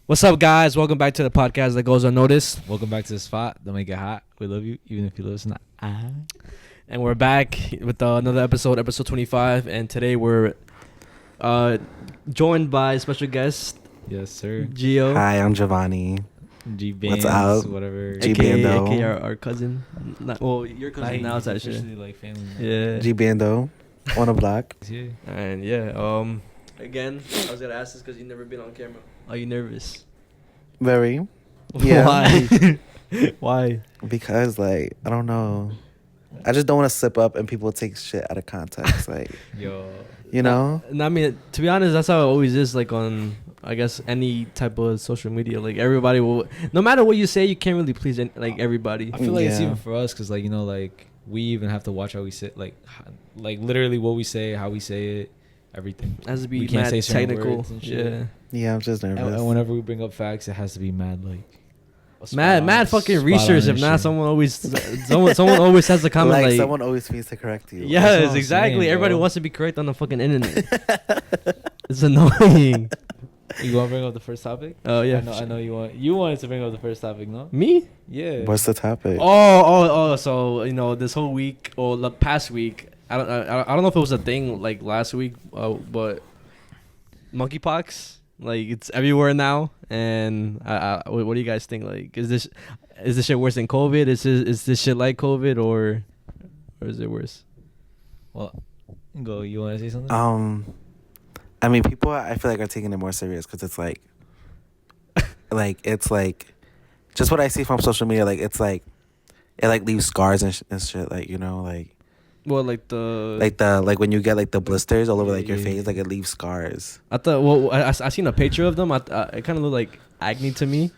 What's up, guys? Welcome back to the podcast that goes unnoticed. Welcome back to the spot. Don't make it hot. We love you, even if you listen. And we're back with another episode, episode 25. And today we're joined by a special guest, Yes, sir. Gio. Hi, I'm Giovanni. G Bands, What's up? whatever. G AKA, Bando. AKA our cousin. Your cousin now, it's actually. officially like family. Yeah. G Bando on a block. Yeah. And again, I was going to ask this because you've never been on camera. Are you nervous? Very. Yeah. Why? Why? Because, I don't know. I just don't want to slip up and people take shit out of context. Yo. You know? I mean, to be honest, that's how it always is, on, I guess, any type of social media. Everybody will, no matter what you say, you can't really please, everybody. I feel like it's Yeah. even for us because, we even have to watch how we say, literally what we say, how we say it, everything. It has to be We can't mad say certain technical. words and shit. Yeah. Yeah, I'm just nervous. And whenever we bring up facts, it has to be mad, Mad fucking spot research. on If and not, shit. someone always has to comment someone always needs to correct you. That's what yes, I'm exactly. saying, Everybody bro. wants to be correct on the fucking internet. It's annoying. You want to bring up the first topic? Oh yeah. I know you wanted to bring up the first topic, no? Me? Yeah. What's the topic? Oh. So this whole week or the past week, I don't know if it was a thing last week, but monkeypox, it's everywhere now. And what do you guys think? Is this shit worse than COVID? Is this shit like COVID or is it worse? Well, go. You want to say something? I mean, people, I feel are taking it more serious because it's it's just what I see from social media. It leaves scars and shit. Well, when you get the blisters all over your Yeah. face, it leaves scars. I thought. Well, I seen a picture of them. It kind of looked like acne to me,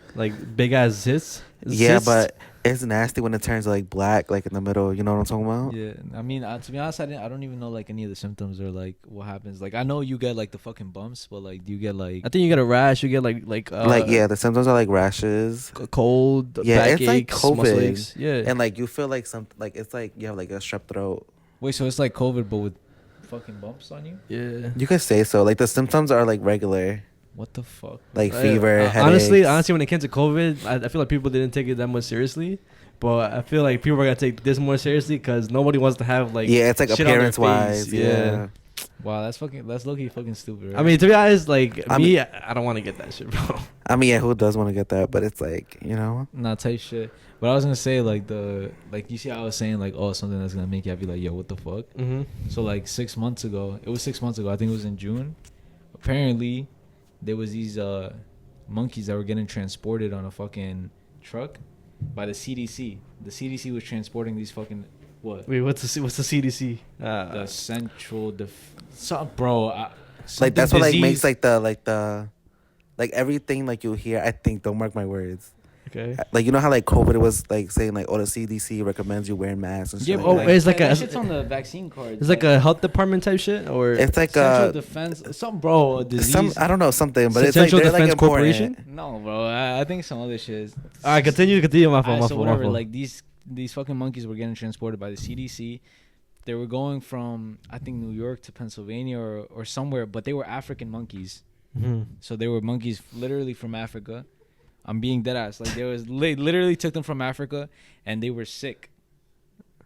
big ass zits. Yeah, Zits. but it's nasty when it turns black, in the middle. You know what I'm talking about? Yeah, I mean, to be honest, I don't even know any of the symptoms or what happens. I know you get the fucking bumps, but do you get I think you get a rash. You get The symptoms are rashes. Cold. Yeah, back it's aches, muscle COVID. aches. Yeah, And you feel it's you have a strep throat. Wait, so it's like COVID but with fucking bumps on you? yeah. You could say so. The symptoms are regular, What the fuck? fever, headaches. Honestly, when it came to COVID, I feel like people didn't take it that much seriously. But I feel like people are gonna take this more seriously because nobody wants to have yeah, it's shit on their appearance wise. face. Yeah. Wow, that's low-key fucking stupid, right? I mean, to be honest, I mean- don't want to get that shit, bro. I mean, yeah, who does want to get that? But it's not type shit. But I was gonna say you see how I was saying something that's gonna make you happy, yo, what the fuck? Mm-hmm. So 6 months ago, I think it was in June. Apparently, there was these monkeys that were getting transported on a fucking truck by the CDC. The CDC was transporting these fucking what? Wait, what's the CDC? The Central bro. that's what makes disease. the everything you hear. I think, don't mark my words. Okay. You know how COVID was saying the CDC recommends you wearing masks and shit. Yeah, oh, it's like that a- shit's on the vaccine card. It's like a health department type shit, or It's Central Defense, a disease. I don't know, something, but it's Central they're Defense important. Corporation. No, bro. I think some other shit. Is, All right, continue. My fault. My so fault. whatever. My fault. These fucking monkeys were getting transported by the CDC. They were going from I think New York to Pennsylvania or somewhere, but they were African monkeys. Mm-hmm. So they were monkeys literally from Africa. I'm being dead ass. They literally took them from Africa and they were sick.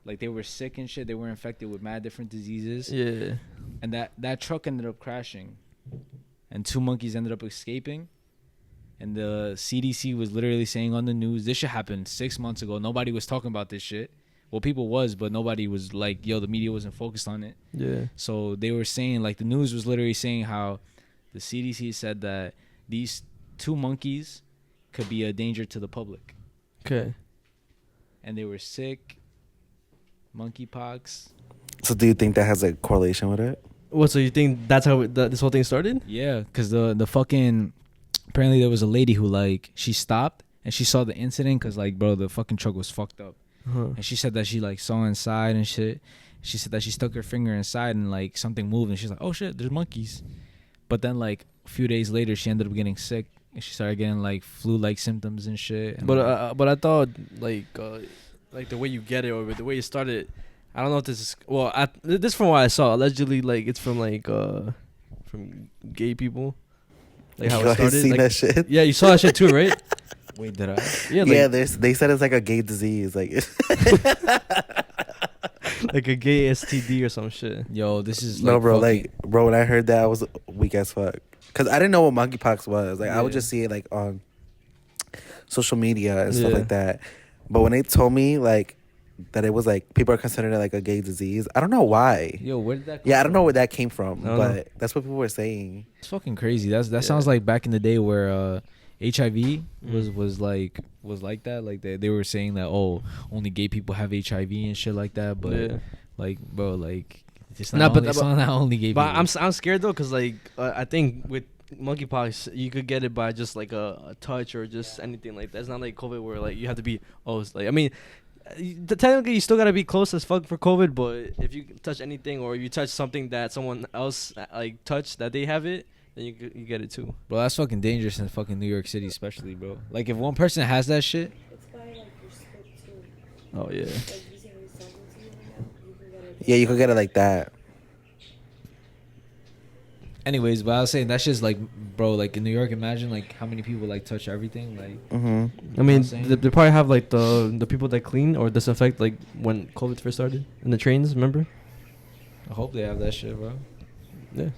They were sick and shit. They were infected with mad different diseases. Yeah. And that truck ended up crashing. And 2 monkeys ended up escaping. And the CDC was literally saying on the news, this shit happened 6 months ago. Nobody was talking about this shit. Well, people was, but nobody was the media wasn't focused on it. Yeah. So they were saying, the news was literally saying how the CDC said that these 2 monkeys could be a danger to the public. Okay. And they were sick. Monkeypox. So do you think that has a correlation with it? What? So you think that's how this whole thing started? Yeah, because the fucking... Apparently there was a lady who, she stopped and she saw the incident because, bro, the fucking truck was fucked up. Uh-huh. And she said that she, saw inside and shit. She said that she stuck her finger inside and, something moved. And she's like, oh, shit, there's monkeys. But then, a few days later, she ended up getting sick. And she started getting, flu-like symptoms and shit. And, But I thought the way you get it or the way you started, I don't know if this is this is from what I saw. Allegedly, it's from from gay people. Like how You it guys started. seen Like, that shit? yeah, you saw that shit too, right? Wait, did I? Yeah, like, Yeah, they said it's like a gay disease. Like, like a gay STD or some shit. Yo, this is no, like bro. fucking- Like, bro, when I heard that, I was weak as fuck. Cause I didn't know what monkeypox was. Like, I would Yeah. just see it like on social media and stuff Yeah. like that. But when they told me like that it was like people are considering it like a gay disease, I don't know why. Yo, where did that come Yeah, I don't know from? where that came from, I don't but know. that's what people were saying. It's fucking crazy. That Yeah. sounds like back in the day where HIV was like that. Like they were saying that only gay people have HIV and shit like that. But Yeah. like, bro, like it's Nah, not, but- only, it's but- not only gay people. But I'm scared though, cause like I think with monkeypox you could get it by just like a touch or just anything like that. It's not like COVID where like you have to be it's like I mean. Technically, you still gotta be close as fuck for COVID, but if you touch anything or you touch something that someone else like touched that they have it, then you get it too. Bro, that's fucking dangerous in fucking New York City, especially, bro. Like if one person has that shit, It's by like your spit too. Oh yeah. Like using resemblance, you can get it. Yeah, you could get it like that. anyways. But I was saying that's just like, bro, like in New York, imagine like how many people like touch everything, like. Mm-hmm. I mean, I'm saying? they probably have like the people that clean or disinfect like when COVID first started in the trains. Remember? I hope they have that shit, bro. Yeah.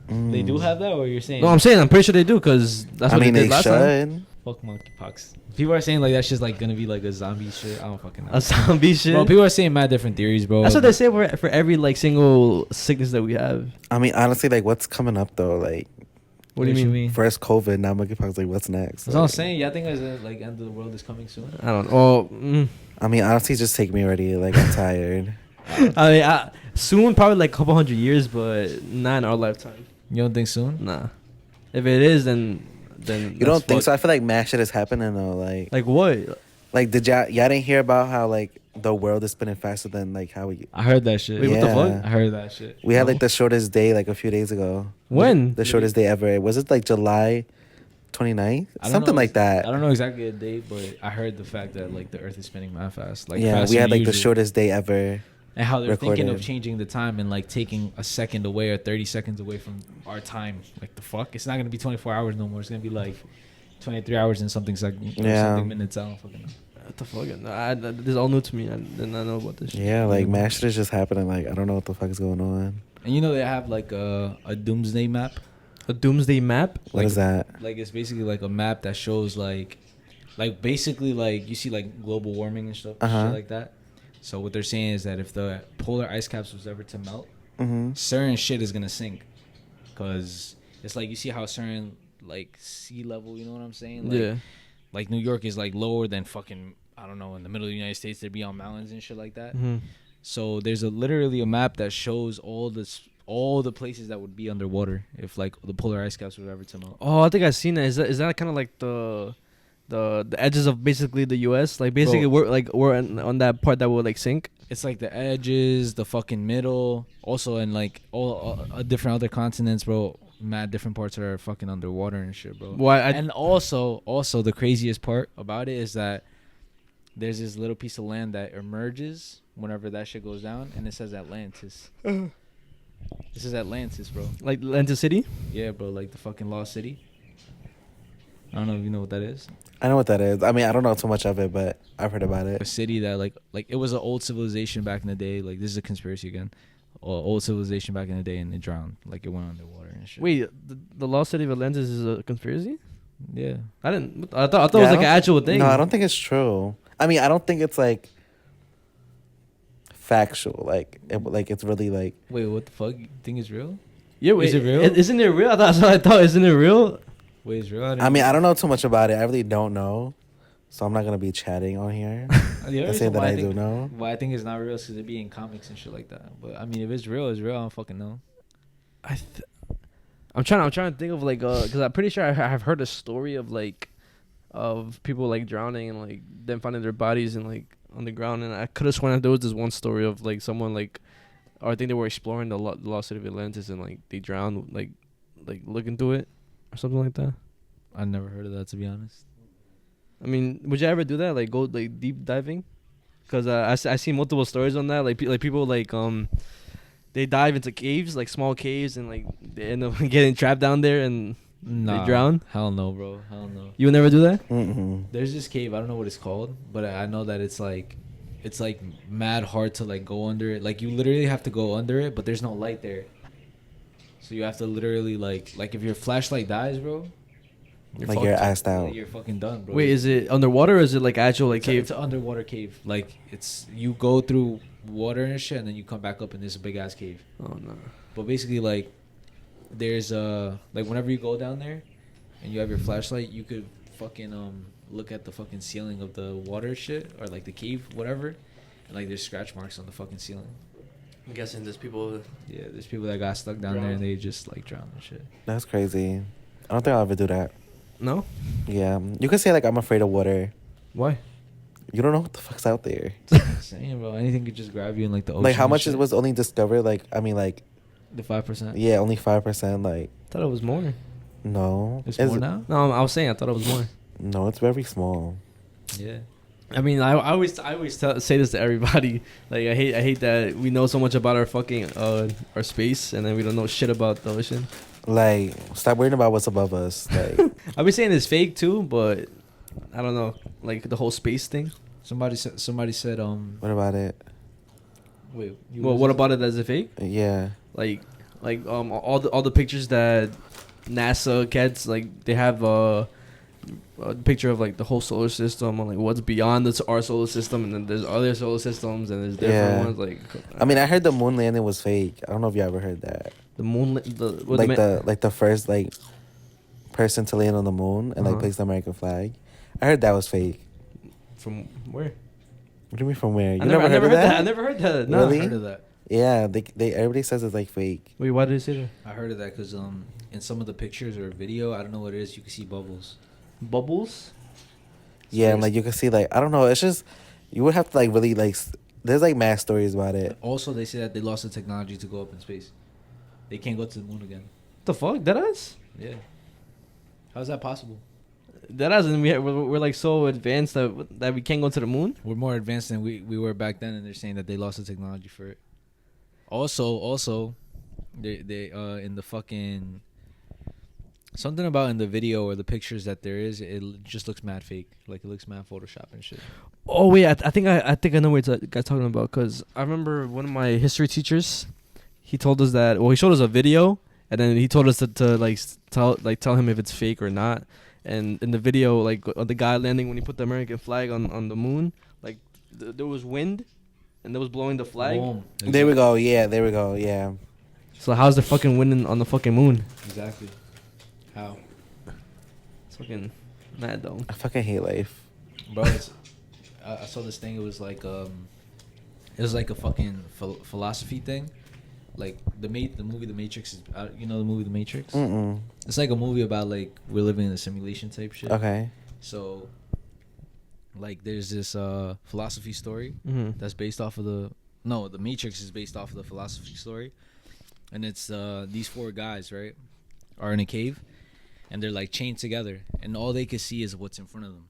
They do have that, or you're saying? No, I'm saying I'm pretty sure they do because that's I what mean, they they did last time. should. Fuck monkeypox. People are saying like that shit's like gonna be like a zombie shit. I don't fucking know. A zombie shit. Bro, people are saying mad different theories, bro. That's what they say for every like single sickness that we have. I mean, honestly, like, what's coming up though? Like, What do you mean? first COVID, now monkeypox. Like, what's next? That's what I'm Like, saying. Yeah, I think there's like end of the world is coming soon. I don't know. I mean, honestly, just take me already. Like, I'm tired. I mean, soon probably like a couple hundred years, but not in our lifetime. You don't think soon? Nah. If it is, then You don't think so? I feel like mad shit is happening though. Like what? Like, did y'all didn't hear about how like the world is spinning faster than like how we I heard that shit. Wait, what the Yeah. fuck? I heard that shit. we had No. like the shortest day like a few days ago. When? The shortest day ever. Was it like July 29th? I don't Something know like that. I don't know exactly the date, but I heard the fact that like the Earth is spinning mad fast. Like Yeah, faster we had than like the usual. shortest day ever. And how they're thinking of recorded. changing the time and like taking a second away or 30 seconds away from our time. Like the fuck? It's not gonna be 24 hours no more. It's gonna be like 23 hours and something seconds. Yeah. Something minutes. I don't fucking know. What the fuck? This is all new to me. I did not know about this shit. Yeah, like mad shit is just happening. Like, I don't know what the fuck is going on. And you know they have like a doomsday map. A doomsday map? What is that? Like it's basically like a map that shows like basically like you see like global warming and stuff Uh-huh. shit like that. So what they're saying is that if the polar ice caps was ever to melt, Mm-hmm. certain shit is gonna sink, cause it's like you see how certain like sea level, you know what I'm saying? Like, Yeah. Like New York is like lower than fucking I don't know in the middle of the United States. There'd be on mountains and shit like that. Mm-hmm. So there's literally a map that shows all the places that would be underwater if like the polar ice caps were ever to melt. Oh, I think I've seen that. Is that kind of like the edges of basically the U.S.? Like basically we're on that part that will like sink. It's like the edges, the fucking middle, also in like all different other continents, bro. Mad different parts are fucking underwater and shit, bro. Why? And also the craziest part about it is that there's this little piece of land that emerges whenever that shit goes down, and it says Atlantis. This is Atlantis, bro. Like Atlantis City? Yeah, bro, like the fucking lost city. I don't know if you know what that is. I know what that is. I mean, I don't know too much of it, but I've heard about A it. city that like it was an old civilization back in the day. Like this is a conspiracy again. Old civilization back in the day, and it drowned. Like it went underwater and shit. Wait, the lost city of Atlantis is a conspiracy? Yeah. I thought it was Yeah, I like an don't- actual thing. No, I don't think it's true. I mean, I don't think it's like factual. Like, it's really like. Wait, what the fuck? You think it's real? Yeah, wait, Is it real? Isn't it real? That's what I thought. Isn't it real? Wait, it's real? I mean, I don't know too much about it. I really don't know, so I'm not gonna be chatting on here. The only I say reason that why I think, do know. Why I think it's not real is because it be in comics and shit like that. But I mean, if it's real, it's real. I don't fucking know. I'm trying to think of like because I'm pretty sure I have heard a story of like of people like drowning and like them finding their bodies and like on the ground, and I could have sworn that there was this one story of like someone like, or I think they were exploring the lost city of Atlantis and like they drowned like look into it or something like that. I never heard of that, to be honest. I mean, would you ever do that? Like go like deep diving? Cause I see multiple stories on that. Like people like they dive into caves, like small caves, and like they end up getting trapped down there, and Nah, They drown? Hell no, bro. Hell no. You would never do that? Mm-mm. There's this cave. I don't know what it's called, but I know that it's like mad hard to like go under it. Like you literally have to go under it, but there's no light there. So you have to literally like if your flashlight dies, bro. Like you're assed out. You're fucking done, bro. Wait, is it underwater or is it like actual like cave? It's an underwater cave. Like it's you go through water and shit, and then you come back up in this big ass cave. Oh no. But basically, like there's like whenever you go down there, and you have your flashlight, you could fucking look at the fucking ceiling of the water shit or like the cave, whatever, and like there's scratch marks on the fucking ceiling. I'm guessing there's people. Yeah, there's people that got stuck down there and they just like drowned and shit. That's crazy. I don't think I'll ever do that. No? Yeah. You could say like I'm afraid of water. Why? You don't know what the fuck's out there. Saying, bro, anything could just grab you in like the ocean. Like how and much shit. was only discovered? Like I mean like The 5%. yeah, only 5%. Like I thought it was more. no. It's Is more it- now. No, I was saying I thought it was more. No, it's very small. Yeah. I mean, I always say this to everybody. Like I hate that we know so much about our fucking our space and then we don't know shit about the ocean. Like stop worrying about what's above us. Like I've been saying it's fake too, but I don't know, like the whole space thing. Somebody said what about it? wait. Well, what about it as a fake? Yeah. Like all the pictures that NASA gets, like they have a picture of like the whole solar system and like what's beyond our solar system, and then there's other solar systems and there's different Yeah. ones. Like I mean, I heard the moon landing was fake. I don't know if you ever heard that. the moon, Like the first like person to land on the moon and like Uh-huh. place the American flag. I heard that was fake. from where? What do you mean from where? You I never heard that. I never heard that. No. Really? I heard of that. Yeah, they everybody says it's like fake. Wait, why did you say that? I heard of that because in some of the pictures or video, I don't know what it is, you can see bubbles. Bubbles? Yeah, and like you can see like I don't know. It's just you would have to like really like. There's like mass stories about it. Also, they say that they lost the technology to go up in space. They can't go to the moon again. What the fuck? That us? Yeah. How's that possible? That us, and we're like so advanced that we can't go to the moon. We're more advanced than we were back then, and they're saying that they lost the technology for it. Also, they in the fucking something about in the video or the pictures that there is, it just looks mad fake. Like it looks mad Photoshop and shit. Oh wait, I think I know what you guys talking about, because I remember one of my history teachers. He told us that. Well, he showed us a video, and then he told us to like tell him if it's fake or not. And in the video, like the guy landing when he put the American flag on the moon, like there was wind, and that was blowing the flag. Boom. There we go. Yeah, there we go. Yeah. So how's the fucking wind on the fucking moon? Exactly. How? It's fucking mad though. I fucking hate life. Bro, I saw this thing. It was like a fucking philosophy thing. Like the movie The Matrix is, you know the movie The Matrix. Mm-mm. It's like a movie about like we're living in a simulation type shit. Okay. So, like, there's this philosophy story Mm-hmm. that's based off of the Matrix is based off of the philosophy story, and it's these four guys, right, are in a cave, and they're like chained together, and all they can see is what's in front of them.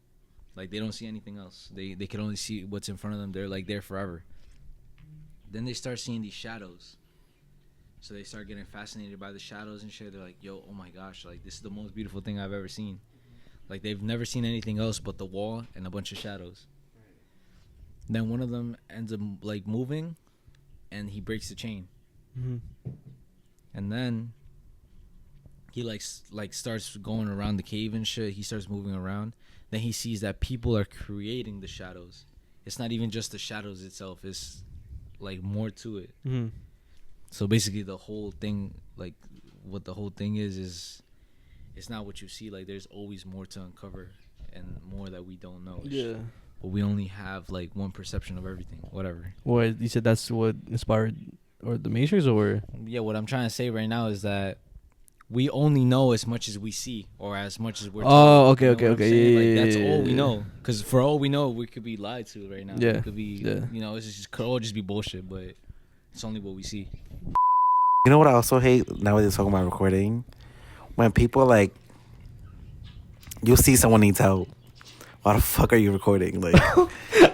Like they don't see anything else. They can only see what's in front of them. They're like there forever. Then they start seeing these shadows. So they start getting fascinated by the shadows and shit. They're like, yo, oh my gosh, like this is the most beautiful thing I've ever seen. Like they've never seen anything else but the wall and a bunch of shadows. Then one of them ends up like moving, and he breaks the chain. Mm-hmm. And then he like starts going around the cave and shit. He starts moving around. Then he sees that people are creating the shadows. It's not even just the shadows itself. It's like more to it. Mm-hmm. So basically, the whole thing, like what the whole thing is it's not what you see. Like there's always more to uncover and more that we don't know. Yeah. But we only have like one perception of everything. Whatever. What you said, that's what inspired or the Matrix, or Yeah, what I'm trying to say right now is that we only know as much as we see or as much as we're told. Oh, okay, You know okay, what I'm okay. saying? Like, Yeah, that's yeah, all we yeah. know. Because for all we know, we could be lied to right now. Yeah, It could be, yeah. you know, it's just could all just be bullshit, but it's only what we see. You know what I also hate now that they're talking about recording? When people like, you see someone needs help. Why the fuck are you recording? Like,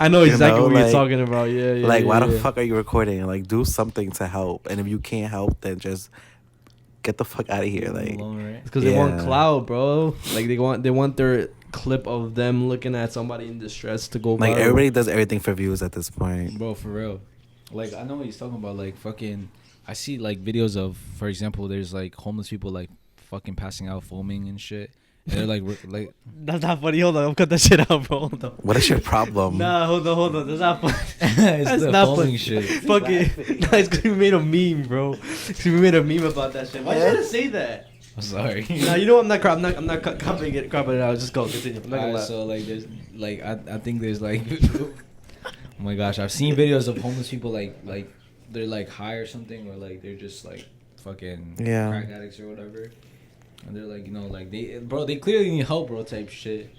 I know You exactly know, what like- you're talking about. Yeah, yeah. like yeah, why the yeah. fuck are you recording? Like, do something to help. And if you can't help, then just get the fuck out of here. Like, alone, right? Because they want Yeah. clout, bro. Like they want their clip of them looking at somebody in distress to go like viral. everybody does everything for views at this point. Bro, for real. Like, I know what he's talking about. Like, fucking, I see like videos of, for example, there's like homeless people like fucking passing out, foaming and shit. And they're like, That's not funny. Hold on, I'm cut that shit out, bro. Hold on. What is your problem? Nah, hold on. That's not funny. it's That's the not foaming funny. shit. Fucking, nah, it's because we made a meme, bro. We made a meme about that shit. Why you gotta say that? I'm sorry. Nah, you know what? I'm not cropping it out. Just go, continue. I'm not gonna Alright, laugh. so like there's like I think there's like oh my gosh, I've seen videos of homeless people like they're like high or something, or like they're just like fucking Yeah. crack addicts or whatever, and they're like, you know, like they clearly need help, bro, type shit.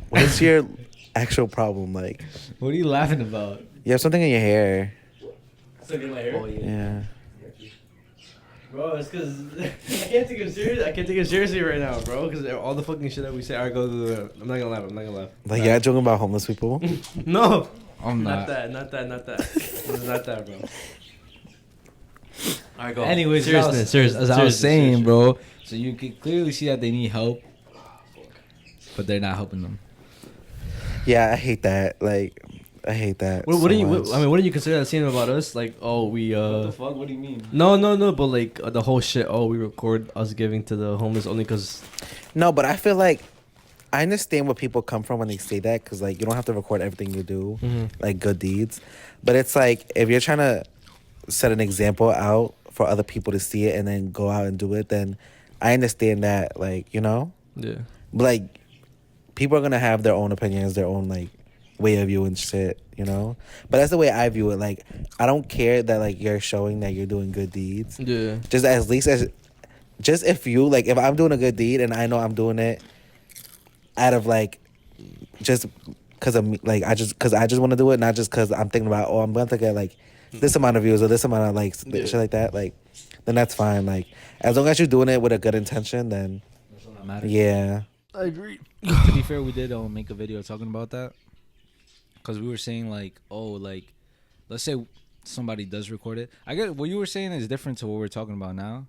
What is your actual problem? Like, What are you laughing about? you have something in your hair. Look at my hair. Oh, yeah. Yeah. Bro, it's because I can't take him serious. I can't take him seriously right now, bro. Because all the fucking shit that we say, I go to the. I'm not gonna laugh. Like, you're not joking about homeless people? No, I'm not not. that. It's not that, bro. Alright, go. Anyways, as I was saying, bro. So you can clearly see that they need help, but they're not helping them. Yeah, I hate that. Like, I hate that. What so do you? much. What do you consider that saying about us? Like, oh, we What the fuck? What do you mean? No, but like the whole shit. Oh, we record us giving to the homeless only because. No, but I feel like I understand where people come from when they say that, because like you don't have to record everything you do, like good deeds. But it's like if you're trying to set an example out for other people to see it and then go out and do it, then I understand that, like, you know. Yeah. But like people are gonna have their own opinions, their own like way of viewing shit, you know. But that's the way I view it. Like, I don't care that like you're showing that you're doing good deeds. Yeah. Just at least as, just if you like, if I'm doing a good deed and I know I'm doing it out of like, just because of me, like I just want to do it, not just because I'm thinking about, oh, I'm going to get like this amount of views or this amount of like shit like that. Like, then that's fine. Like, as long as you're doing it with a good intention, then That's all that matters. yeah. I agree. To be fair, we did make a video talking about that, because we were saying like, oh, like, let's say somebody does record it. I guess what you were saying is different to what we're talking about now,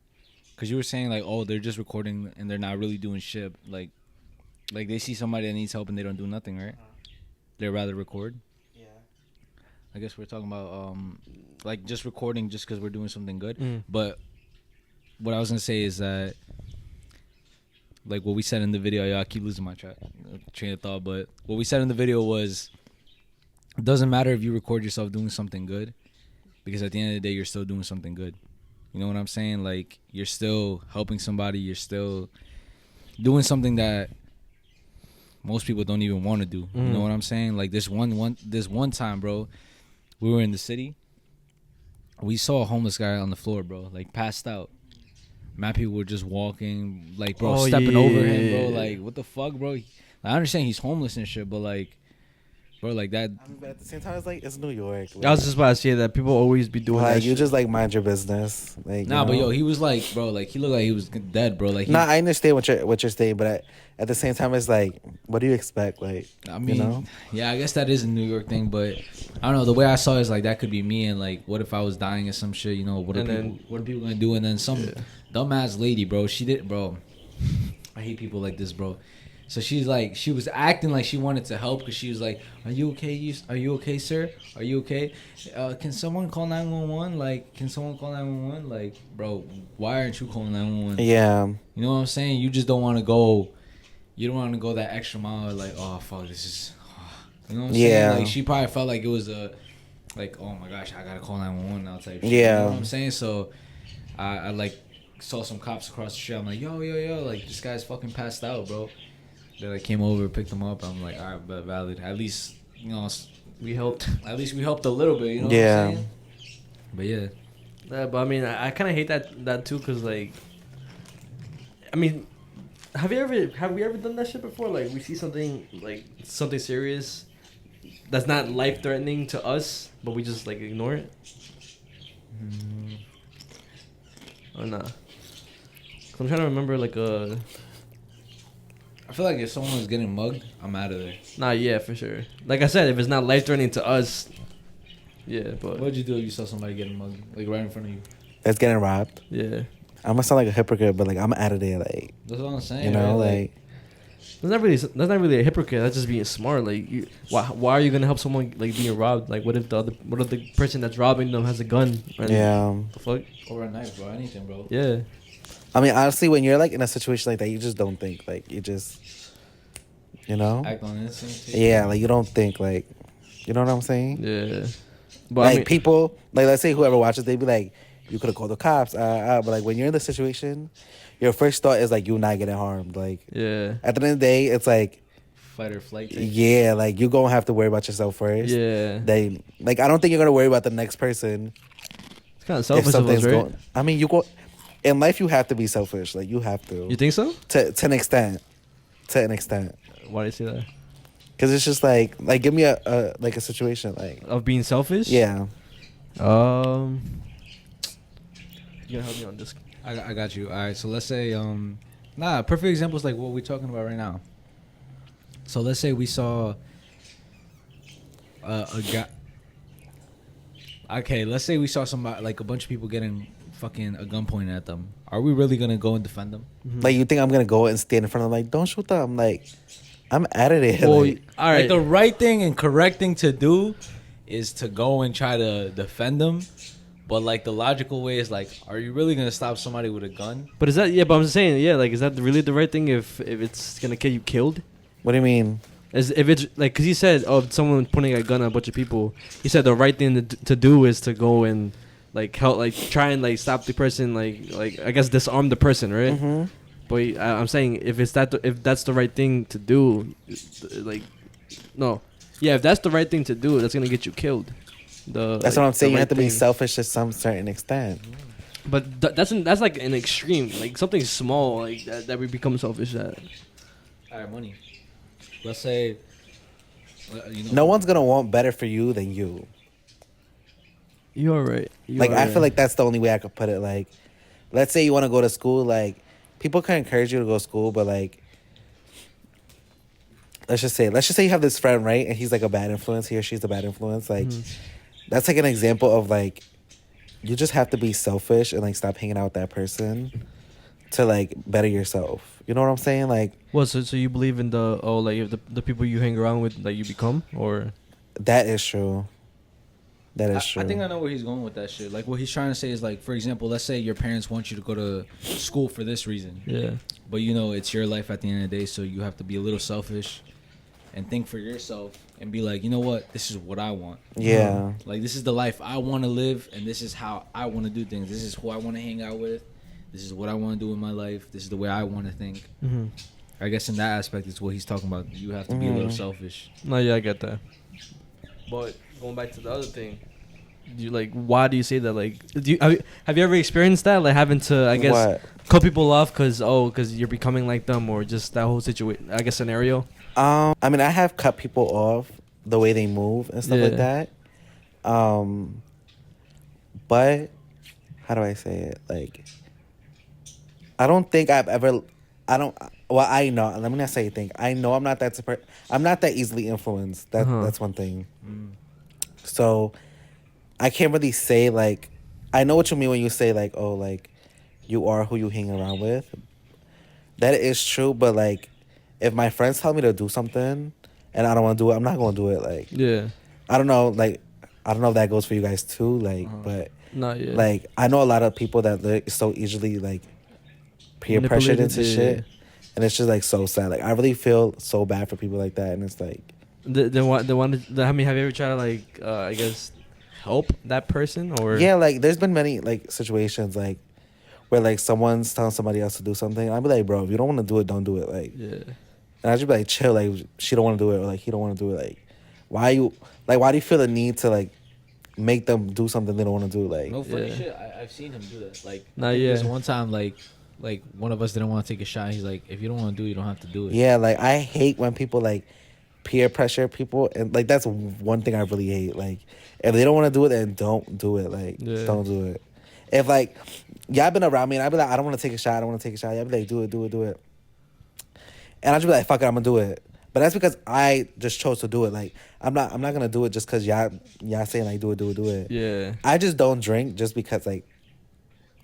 because you were saying like, oh, they're just recording and they're not really doing shit. Like they see somebody that needs help and they don't do nothing, right? They'd rather record. Yeah. I guess we're talking about like just recording just because we're doing something good. But what I was gonna say is that, like what we said in the video, I keep losing my train of thought. But what we said in the video was, it doesn't matter if you record yourself doing something good, because at the end of the day, you're still doing something good. You know what I'm saying? Like, you're still helping somebody. You're still doing something that most people don't even want to do. You know what I'm saying? Like this one time, bro, we were in the city. We saw a homeless guy on the floor, bro, like passed out. Mad people were just walking, like, bro, stepping over him, bro. Like, what the fuck, bro? I understand he's homeless and shit, but like, bro, like that. I mean, but at the same time, it's like, it's New York. I was just about to say that people always be doing like, that you shit. just like mind your business. Like, Nah, you but know? yo, he was like, bro, like he looked like he was dead, bro. Like, he, Nah, I understand what you're saying, but at the same time, it's like, what do you expect? Like, I mean, you know? yeah, I guess that is a New York thing, but I don't know. The way I saw it is like that could be me, and like, what if I was dying or some shit? You know, what are people gonna do? And then some dumbass lady, bro, she did, bro. I hate people like this, bro. So she was acting like she wanted to help, because she was like, "Are you okay? Are you okay, sir? Are you okay? Can someone call 911? Like, can someone call 911? Like, bro, why aren't you calling 911? Yeah. You know what I'm saying? You just don't want to go. You don't want to go that extra mile. Like, oh fuck, this is. You know what I'm Yeah. saying? Like, she probably felt like it was like, oh my gosh, I gotta call 911 now type shit. Yeah. You know what I'm saying? So, I like saw some cops across the street. I'm like, yo, like this guy's fucking passed out, bro. They like came over, picked him up. I'm like, all right, but valid. At least, you know, we helped. At least we helped a little bit. You know Yeah. what I'm saying? But yeah. Yeah, but I mean, I kind of hate that too, cause like, I mean, have we ever done that shit before? Like, we see something serious that's not life threatening to us, but we just like ignore it. Or not? 'Cause I'm trying to remember like I feel like if someone was getting mugged, I'm out of there. Nah, yeah, for sure. Like I said, if it's not life threatening to us, yeah. But What would you do if you saw somebody getting mugged, like right in front of you? that's getting robbed. Yeah. I'm gonna sound like a hypocrite, but like I'm out of there. Like That's what I'm saying. you know, right? like That's not really a hypocrite. That's just being smart. Like, why are you gonna help someone like being robbed? Like, what if the person that's robbing them has a gun? And yeah. The fuck? Or a knife, bro. Anything, bro. Yeah. I mean, honestly, when you're like in a situation like that, you just don't think. Like you just, you know. Act on instinct. Too. Yeah, like you don't think. Like, you know what I'm saying? Yeah. But Like I mean, people, like let's say whoever watches, they'd be like, you could have called the cops. But like when you're in the situation, your first thought is like you not getting harmed. Like yeah. at the end of the day, it's like Fight or flight. Thing. yeah, like you gonna have to worry about yourself first. Yeah. They like I don't think you're gonna worry about the next person It's kind of if selfish of us, something's right? going. I mean, you go in life. You have to be selfish. Like you have to. You think so? To an extent. To an extent. Why do you say that? Because it's just like give me a like a situation like Of being selfish? yeah. You gotta help me on this. I got you. All right. So let's say perfect example is like what we're talking about right now. So let's say we saw a guy. Okay, let's say we saw somebody like a bunch of people getting fucking a gun pointed at them. Are we really gonna go and defend them? Like you think I'm gonna go and stand in front of them like don't shoot them? Like I'm out of there. Well, like, all right. Like the right thing and correct thing to do is to go and try to defend them. But like the logical way is like, are you really gonna stop somebody with a gun? But is that But I'm just saying, yeah. Like, is that really the right thing if it's gonna get you killed? what do you mean? As if it's like, cause he said, someone pointing a gun at a bunch of people. He said the right thing to do is to go and like help, like try and like stop the person, like I guess disarm the person, right? Mm-hmm. But I'm saying if that's the right thing to do, like, no, yeah, if that's the right thing to do, that's gonna get you killed. That's what I'm saying. You have to be thing. selfish to some certain extent. But that's like an extreme, like something small, like that we become selfish at. All right, money. Let's say, No one's gonna want better for you than you. You're right. Like I feel like that's the only way I could put it. Like, let's say you want to go to school. Like, people can encourage you to go to school, but like, let's just say you have this friend, right? And he's like a bad influence. He or she's a bad influence. Like, that's like an example of like, you just have to be selfish and like stop hanging out with that person to like better yourself. You know what I'm saying? Like, Well, so you believe in like if the people you hang around with that you become, or that is true. That is true. I think I know where he's going with that shit. Like what he's trying to say is like, for example, let's say your parents want you to go to school for this reason. yeah, But you know, it's your life at the end of the day, so you have to be a little selfish and think for yourself and be like, you know what, this is what I want. Yeah. Like this is the life I want to live, and this is how I want to do things. This is who I want to hang out with. This is what I want to do in my life. This is the way I want to think. I guess in that aspect, it's what he's talking about. You have to be a little selfish. no, yeah, I get that. But going back to the other thing, why do you say that? Like, have you ever experienced that? Like having to, I guess, What? cut people off because you're becoming like them, or just that whole situation, I guess, scenario. I mean, I have cut people off the way they move and stuff like that. But how do I say it? Like, I don't think I've ever. Well, I know. Let me not say anything. I know I'm not that. I'm not that easily influenced. That's one thing. So, I can't really say like. I know what you mean when you say like, oh, like, you are who you hang around with. That is true, but like, if my friends tell me to do something and I don't want to do it, I'm not going to do it. Like, Yeah. I don't know. Like, I don't know if that goes for you guys too. Like, but Not yet. like, I know a lot of people that they're so easily like peer pressured into shit, and it's just like so sad. Like, I really feel so bad for people like that, and it's like, I mean, have you ever tried to like, I guess, help that person or? yeah, like there's been many like situations like where like someone's telling somebody else to do something. I'd be like, bro, if you don't want to do it, don't do it. Like, Yeah. and I just be like, chill. Like, she don't want to do it, or like he don't want to do it. Like, why do you feel the need to like make them do something they don't want to do? Like, No funny Yeah. shit. I've seen him do that. Like, Nah, I think yeah. this one time, like one of us didn't want to take a shot. He's like, if you don't want to do it, you don't have to do it. yeah, like I hate when people like peer pressure people, and like that's one thing I really hate. Like, if they don't want to do it, then don't do it. Like, Yeah. don't do it. If like y'all been around me and I be like, I don't want to take a shot, I don't want to take a shot. Y'all be like, do it. And I just be like, fuck it, I'm gonna do it. But that's because I just chose to do it. Like, I'm not gonna do it just because y'all saying like do it. Yeah. I just don't drink just because like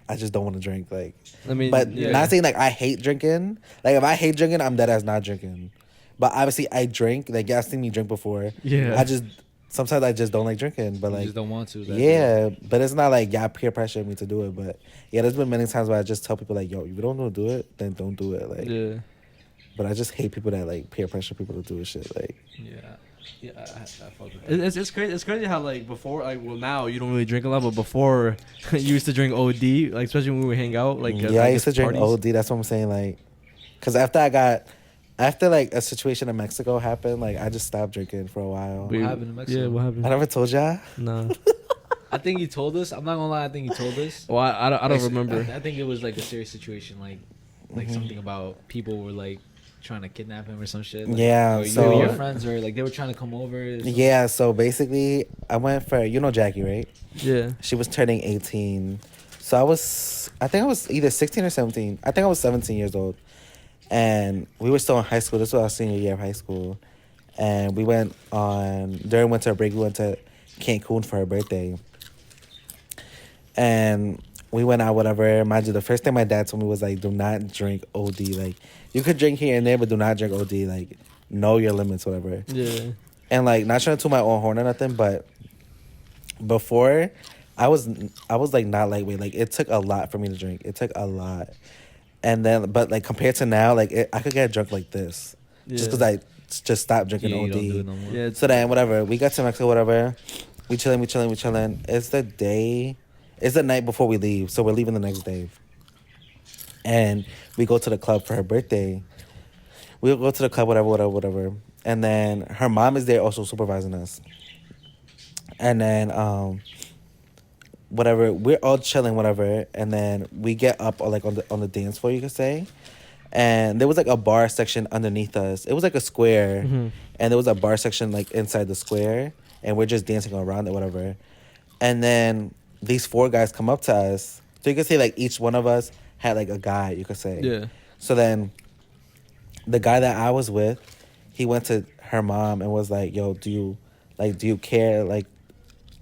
I just don't want to drink. Like, I mean, but yeah. not saying like I hate drinking. Like if I hate drinking, I'm dead ass not drinking. But obviously I drink. Like y'all seen me drink before. Yeah. I just sometimes I just don't like drinking. But You like just don't want to. yeah, but it's not like y'all peer pressure me to do it. But yeah, there's been many times where I just tell people like, yo, if you don't want to do it, then don't do it. Like, Yeah. but I just hate people that like peer pressure people to do shit. Like, Yeah, I fuck with that. It's crazy. It's crazy how like before, like well now you don't really drink a lot, but before you used to drink OD, like especially when we would hang out. Like yeah, I used to drink parties. OD. That's what I'm saying. Like, cause after like a situation in Mexico happened, like I just stopped drinking for a while. What happened in Mexico? Yeah, what happened? I never told y'all. Nah. I think he told us. I'm not gonna lie. I think he told us. Well, I don't remember. I think it was like a serious situation, like something about people were like trying to kidnap him or some shit. Like, Yeah, or so- you and your friends or like they were trying to come over. or something. Yeah, so basically, I went for Jackie, right? Yeah. She was turning 18, so I think I was either 16 or 17. I think I was 17 years old, and we were still in high school. This was our senior year of high school, and we went during winter break. We went to Cancun for her birthday, and we went out, whatever. Mind you, the first thing my dad told me was like, do not drink OD. Like, you could drink here and there, but do not drink OD. Like, know your limits, whatever. Yeah. And like, not trying to toot my own horn or nothing, but before, I was like not lightweight. Like, it took a lot for me to drink. It took a lot. And then, but like compared to now, like I could get drunk like this, just because I just stopped drinking Yeah, you OD. don't do it no more. Yeah. So then, whatever, we got to Mexico, whatever. We chilling. It's the night before we leave, so we're leaving the next day. And we go to the club for her birthday. We'll go to the club, whatever. And then her mom is there also supervising us. And then, whatever, we're all chilling, whatever. And then we get up like on the dance floor, you could say. And there was like a bar section underneath us. It was like a square. Mm-hmm. And there was a bar section like inside the square. And we're just dancing around it, whatever. And then these 4 guys come up to us. So you could say like each one of us had like a guy, you could say. Yeah. So then the guy that I was with, he went to her mom and was like, yo, do you care? Like,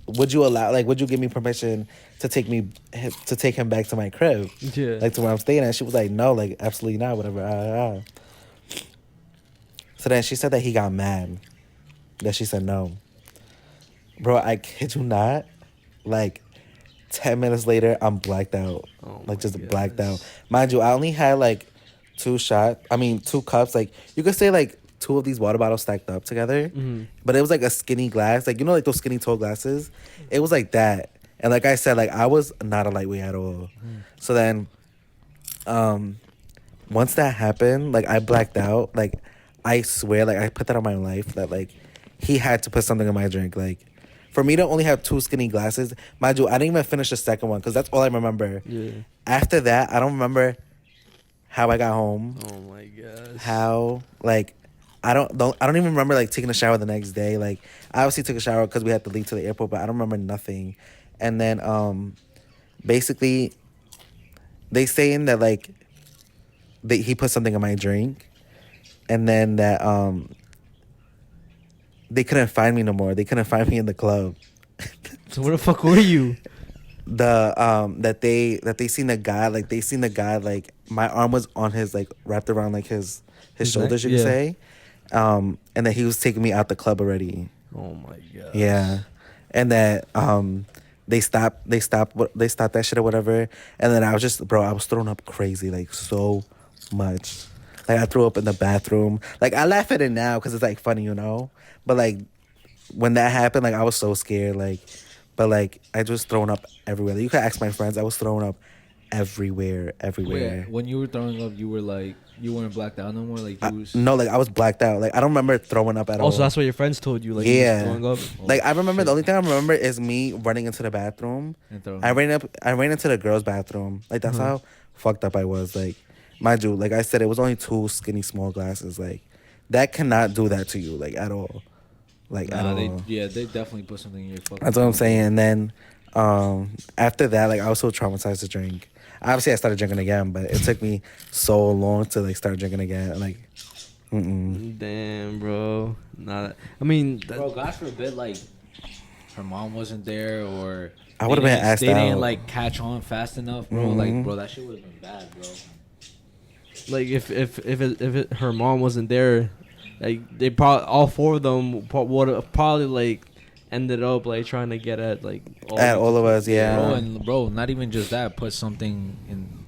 would you give me permission to take him back to my crib? Yeah. Like to where I'm staying at? She was like, no, like absolutely not, whatever. So then she said that he got mad. That she said no. Bro, I kid you not. Like 10 minutes later, I'm blacked out. Oh Like my just goodness. blacked out. Mind you, I only had like 2 cups. Like you could say like 2 of these water bottles stacked up together. Mm-hmm. But it was like a skinny glass. Like, like those skinny tall glasses? It was like that. And like I said, like I was not a lightweight at all. So then, once that happened, like I blacked out. Like I swear, like I put that on my life that like he had to put something in my drink. Like for me to only have 2 skinny glasses, mind you, I didn't even finish the second one because that's all I remember. Yeah. After that, I don't remember how I got home. Oh my gosh. How like I don't even remember like taking a shower the next day. Like I obviously took a shower because we had to leave to the airport, but I don't remember nothing. And then basically they saying that like he put something in my drink, and then that they couldn't find me no more. They couldn't find me in the club. So where the fuck were you? That they seen the guy, like my arm was on his, like wrapped around like his shoulders, neck? you could Yeah. say. And that he was taking me out the club already. Oh my god. Yeah. And that they stopped that shit or whatever. And then I was throwing up crazy, like so much. Like I threw up in the bathroom. Like I laugh at it now because it's like funny, But like when that happened, like I was so scared. Like, but like I was throwing up everywhere. Like, you could ask my friends. I was throwing up everywhere. Wait, when you were throwing up, you were like, you weren't blacked out no more? Like, you was... No, like I was blacked out. Like I don't remember throwing up at all. Also, that's what your friends told you. Like, you Yeah. was throwing up. Like I remember, the only thing I remember is me running into the bathroom. And throwing I up. ran into the girls' bathroom. Like that's how fucked up I was. Like, mind you, like I said, it was only 2 skinny small glasses. Like that cannot do that to you, like at all. Like at all. They definitely put something in your fucking... That's what I'm saying. And then after that, like I was so traumatized to drink. Obviously, I started drinking again, but it took me so long to like start drinking again. Like, Damn, bro. I mean, Bro, God forbid, like, her mom wasn't there or... I would have been asked They didn't out. like catch on fast enough, bro. Like, bro, that shit would have been bad, bro. Like if her mom wasn't there, like they probably all four of them would have probably like ended up like trying to get at like all of us, yeah. Bro, and bro, not even just that. Put something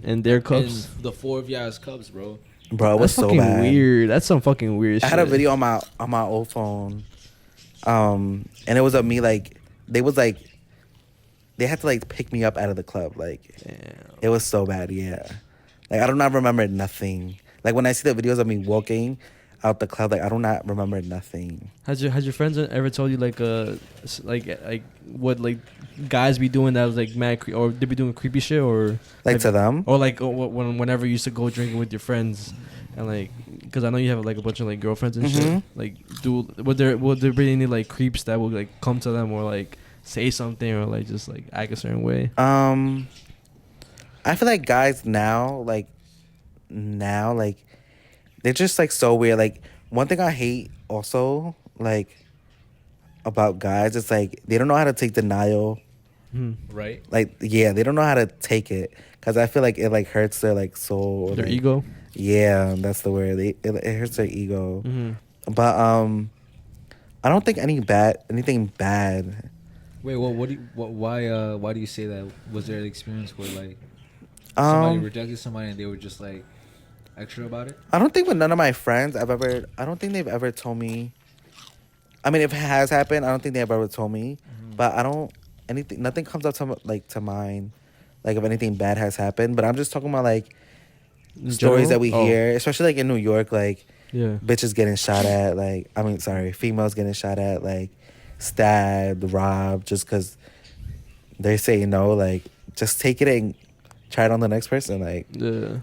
in their cups. in the four of y'all's cups, bro. Bro, it was That's so fucking bad. weird. That's some fucking weird shit. I had a video on my old phone, and it was of me like they had to like pick me up out of the club. Like Damn. it was so bad. Yeah, like I do not remember nothing. Like when I see the videos of me walking out the club, like I do not remember nothing. Has your friends ever told you like what like guys be doing that was like mad or they be doing creepy shit or Like to them, or like whenever you used to go drinking with your friends and like because I know you have like a bunch of like girlfriends and shit, like would there be any like creeps that would like come to them or like say something or like just like act a certain way? I feel like guys now like they're just like so weird. Like one thing I hate also like about guys is like they don't know how to take denial. Right? Like yeah, they don't know how to take it because I feel like it like hurts their like soul or Their like, ego. Yeah, that's the word. It hurts their ego. But I don't think anything bad. Wait, why do you say that? Was there an experience where like somebody rejected somebody and they were just like extra about it? I don't think with none of my friends I don't think they've ever told me. I mean, if it has happened, I don't think they've ever told me. But nothing comes up to mind, like if anything bad has happened. But I'm just talking about like stories that we hear, especially like in New York, like bitches getting shot at, like females getting shot at, like stabbed, robbed, just because they say no. Like just take it and try it on the next person. Like,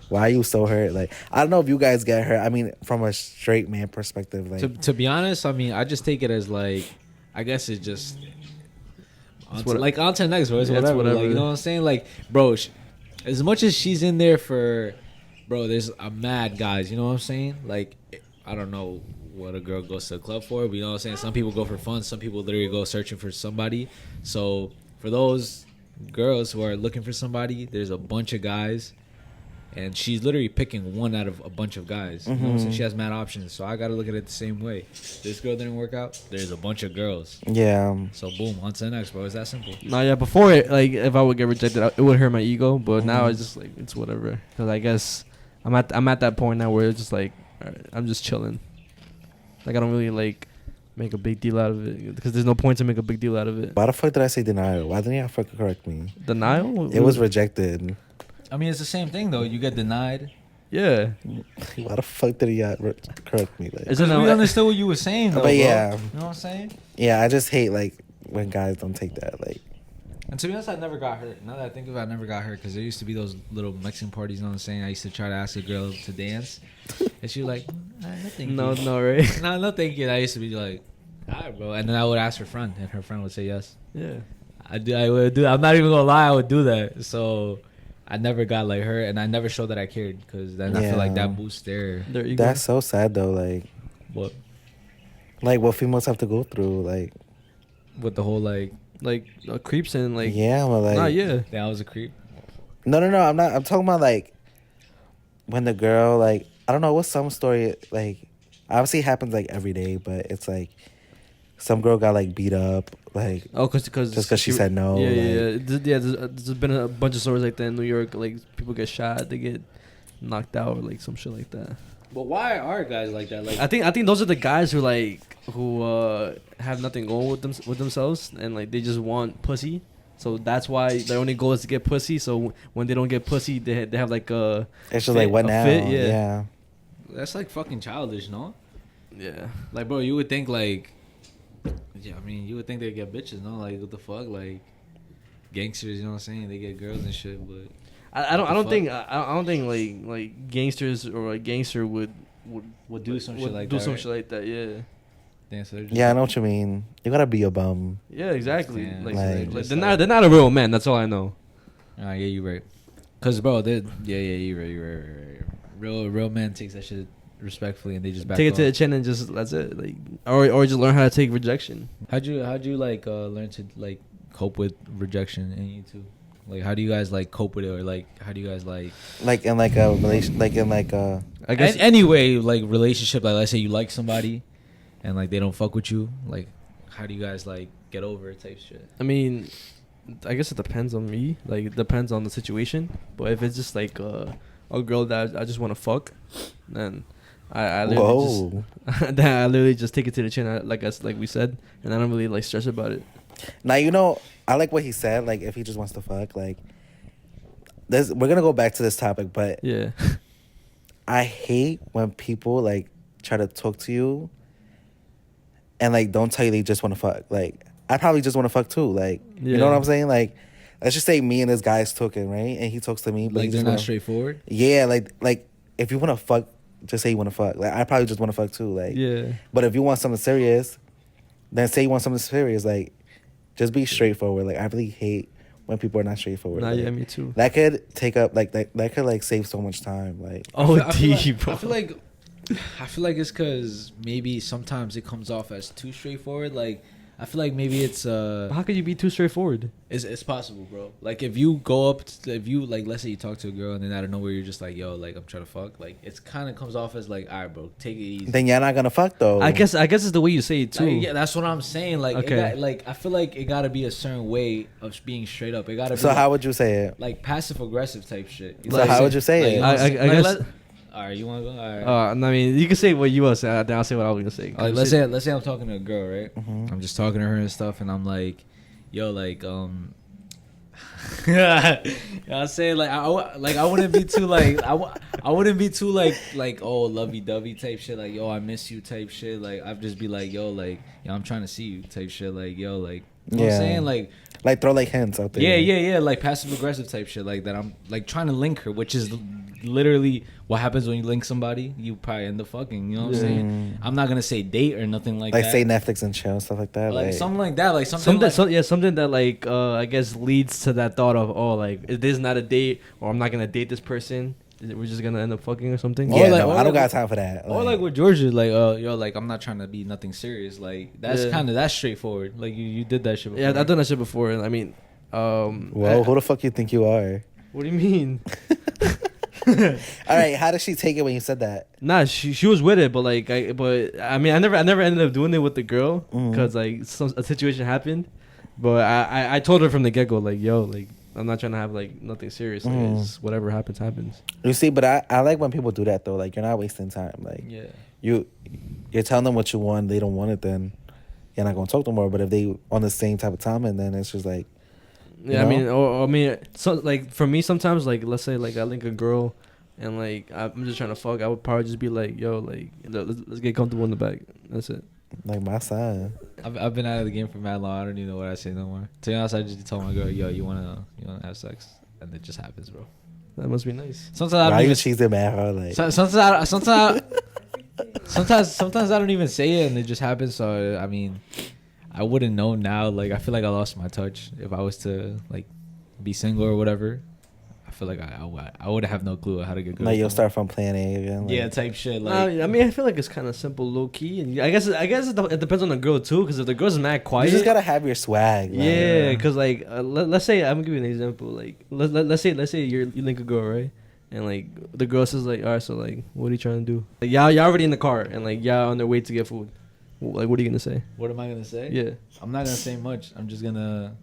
why are you so hurt? Like, I don't know if you guys get hurt. I mean, from a straight man perspective, like to be honest, I mean, I just take it as like, I guess it's just on to the next, bro. It's whatever. Like, you know what I'm saying? Like, bro, as much as she's in there for, bro, there's a mad guys. You know what I'm saying? Like, I don't know what a girl goes to a club for, but you know what I'm saying? Some people go for fun. Some people literally go searching for somebody. So for those girls who are looking for somebody, there's a bunch of guys, and she's literally picking one out of a bunch of guys. You know what I'm saying? She has mad options, so I gotta look at it the same way. This girl didn't work out, there's a bunch of girls. Yeah. So boom, on to the next, bro. It's that simple. No, yeah. Before it, like if I would get rejected, it would hurt my ego. But now it's just like it's whatever. Cause I guess I'm at that point now where it's just like alright, I'm just chilling. Like I don't really like make a big deal out of it because there's no point to make a big deal out of it. Why the fuck did I say denial? Why didn't you fucking correct me? Denial? It was rejected. I mean, it's the same thing though. You get denied. Yeah. Why the fuck did he correct me? Like, Isn't We that understood what you were saying though, but yeah, bro. You know what I'm saying? yeah, I just hate like when guys don't take that. Like, And to be honest, I never got hurt. Now that I think of it, I never got hurt because there used to be those little Mexican parties. You know what I'm saying? I used to try to ask a girl to dance, and she was like, no, thank you. no, right? No, thank you. And I used to be like, all right, bro. And then I would ask her friend, and her friend would say yes. Yeah. I would do. I'm not even gonna lie. I would do that. So I never got like hurt, and I never showed that I cared because then I feel like that boosts their ego. That's so sad though. Like what females have to go through. Like with the whole like creeps and like yeah, but like I was a creep. No, I'm not. I'm talking about like when the girl like I don't know what's some story like. Obviously, it happens like every day, but it's like some girl got like beat up, like because she said no. There's been a bunch of stories like that in New York. Like people get shot, they get knocked out, or like some shit like that. But why are guys like that? Like I think those are the guys who have nothing going with themselves, and like they just want pussy. So that's why their only goal is to get pussy. So when they don't get pussy, they have like a it's just like what now? Yeah. That's like fucking childish, no? Yeah. Like, bro, you would think like, yeah, I mean, you would think they get bitches, no? Like, what the fuck, like, gangsters, you know what I'm saying? They get girls and shit, but I don't think like gangsters or a gangster would do some shit like do that. Some right? shit like that, yeah. Damn, so Yeah, I know what you mean. You gotta be a bum. Yeah, exactly. Damn, Like they're not a real man. That's all I know. Yeah, you right. Cause bro, you right. Real man takes that shit respectfully and they just back take it off. to the chin and just that's it. Like or just learn how to take rejection. How'd you like learn to like cope with rejection and you too? Like, how do you guys like cope with it, or like, how do you guys like in like a relation, like in like a I guess anyway, like relationship, like let's say you like somebody and like they don't fuck with you, like how do you guys like get over it type shit? I mean, I guess it depends on me. Like, it depends on the situation. But if it's just like a girl that I just want to fuck, then I literally just then I literally just take it to the chin, like we said, and I don't really like stress about it. Now, you know, I like what he said. Like, if he just wants to fuck, like, we're gonna go back to this topic, but Yeah. I hate when people like try to talk to you and like don't tell you they just want to fuck. Like, I probably just want to fuck too. Like, you know what I'm saying? Like, let's just say me and this guy's talking, right? And he talks to me, but Like he they're just not wanna, straightforward. yeah, like if you want to fuck, just say you want to fuck. Like, I probably just want to fuck too. Like, Yeah. but if you want something serious, then say you want something serious. Like, just be straightforward. Like, I really hate when people are not straightforward. Nah, like, yeah, me too. that could take up like that could like save so much time. Like, Oh, I feel deep, like, bro. I feel like it's because maybe sometimes it comes off as too straightforward. Like, I feel like maybe it's How could you be too straightforward? it's possible, bro. Like, if you go up, if you like, let's say you talk to a girl and then out of nowhere you're just like, yo, like I'm trying to fuck. Like, it's kind of comes off as like, all right, bro, take it easy. then you're not gonna fuck though. I guess it's the way you say it too. Like, yeah, that's what I'm saying. Like, Okay. like I feel like it gotta be a certain way of being straight up. It gotta be So like, how would you say it? like passive aggressive type shit. You So know what how I'm would you say saying? it? Like, I like, guess. let- all right, you want to go? All right. I mean, you can say what you want to say. Then I'll say what I was gonna say. Like, let's say I'm talking to a girl, right? Mhm. I'm just talking to her and stuff, and I'm like, yo, like, you know what I'm saying, like, I wouldn't be too like, I wouldn't be too like oh lovey dovey type shit, like yo I miss you type shit. Like, I'd just be like, yo, like, yo, I'm trying to see you type shit. Like, yo, like, you know what I'm saying, like throw like hints out there. yeah, like passive aggressive type shit, like that. I'm like trying to link her, which is literally what happens when you link somebody. You probably end up fucking. You know what I'm saying? I'm not gonna say date or nothing like Like that. say Netflix and chill, stuff like that. Like something like that, like something like, something that like I guess leads to that thought of, oh, like, this is not a date, or I'm not gonna date this person. We're just gonna end up fucking or something. Yeah, Or like- no, or I don't like- got time for that. or like with Georgia, like yo, like I'm not trying to be nothing serious. Like that's Yeah. kind of that's straightforward. Like you did that shit before. Yeah, I've done that shit before, and I mean, well, who the fuck you think you are? what do you mean? All right, how did she take it when you said that? Nah, she was with it, but I mean, I never ended up doing it with the girl Mhm. because like a situation happened, but I told her from the get go, like, yo, like, I'm not trying to have like nothing serious. Like, it's whatever happens happens. You see, but I like when people do that though. Like, you're not wasting time. Like, Yeah. you're telling them what you want. They don't want it, then you're not gonna talk no more. But if they on the same type of time, and then it's just like, Yeah, know? I mean, so like for me sometimes, like, let's say like I link a girl, and like I'm just trying to fuck. I would probably just be like, yo, like, let's get comfortable in the back. That's it. like my son. I've been out of the game for mad long. I don't even know what I say no more. To be honest, I just told my girl, yo, you wanna have sex, and it just happens, bro. That must be nice. Sometimes I Why don't you even. cheesing man? Her like, Sometimes I don't even say it, and it just happens. So I mean, I wouldn't know now. Like, I feel like I lost my touch if I was to like be single or whatever. I feel like I would have no clue how to get girls. like you'll start from plan A again. Like, Yeah, type shit. Nah, Like, I mean, I feel like it's kind of simple, low key, and I guess it depends on the girl too. Because if the girl's mad quiet, you just gotta have your swag. Like, yeah. Because like, let's say I'm gonna give you an example. Like, let's say you link a girl, right? And like the girl says like, all right, so like, what are you trying to do? Like, y'all already in the car, and like y'all on their way to get food. Like, what are you gonna say? what am I gonna say? Yeah. I'm not gonna say much. I'm just gonna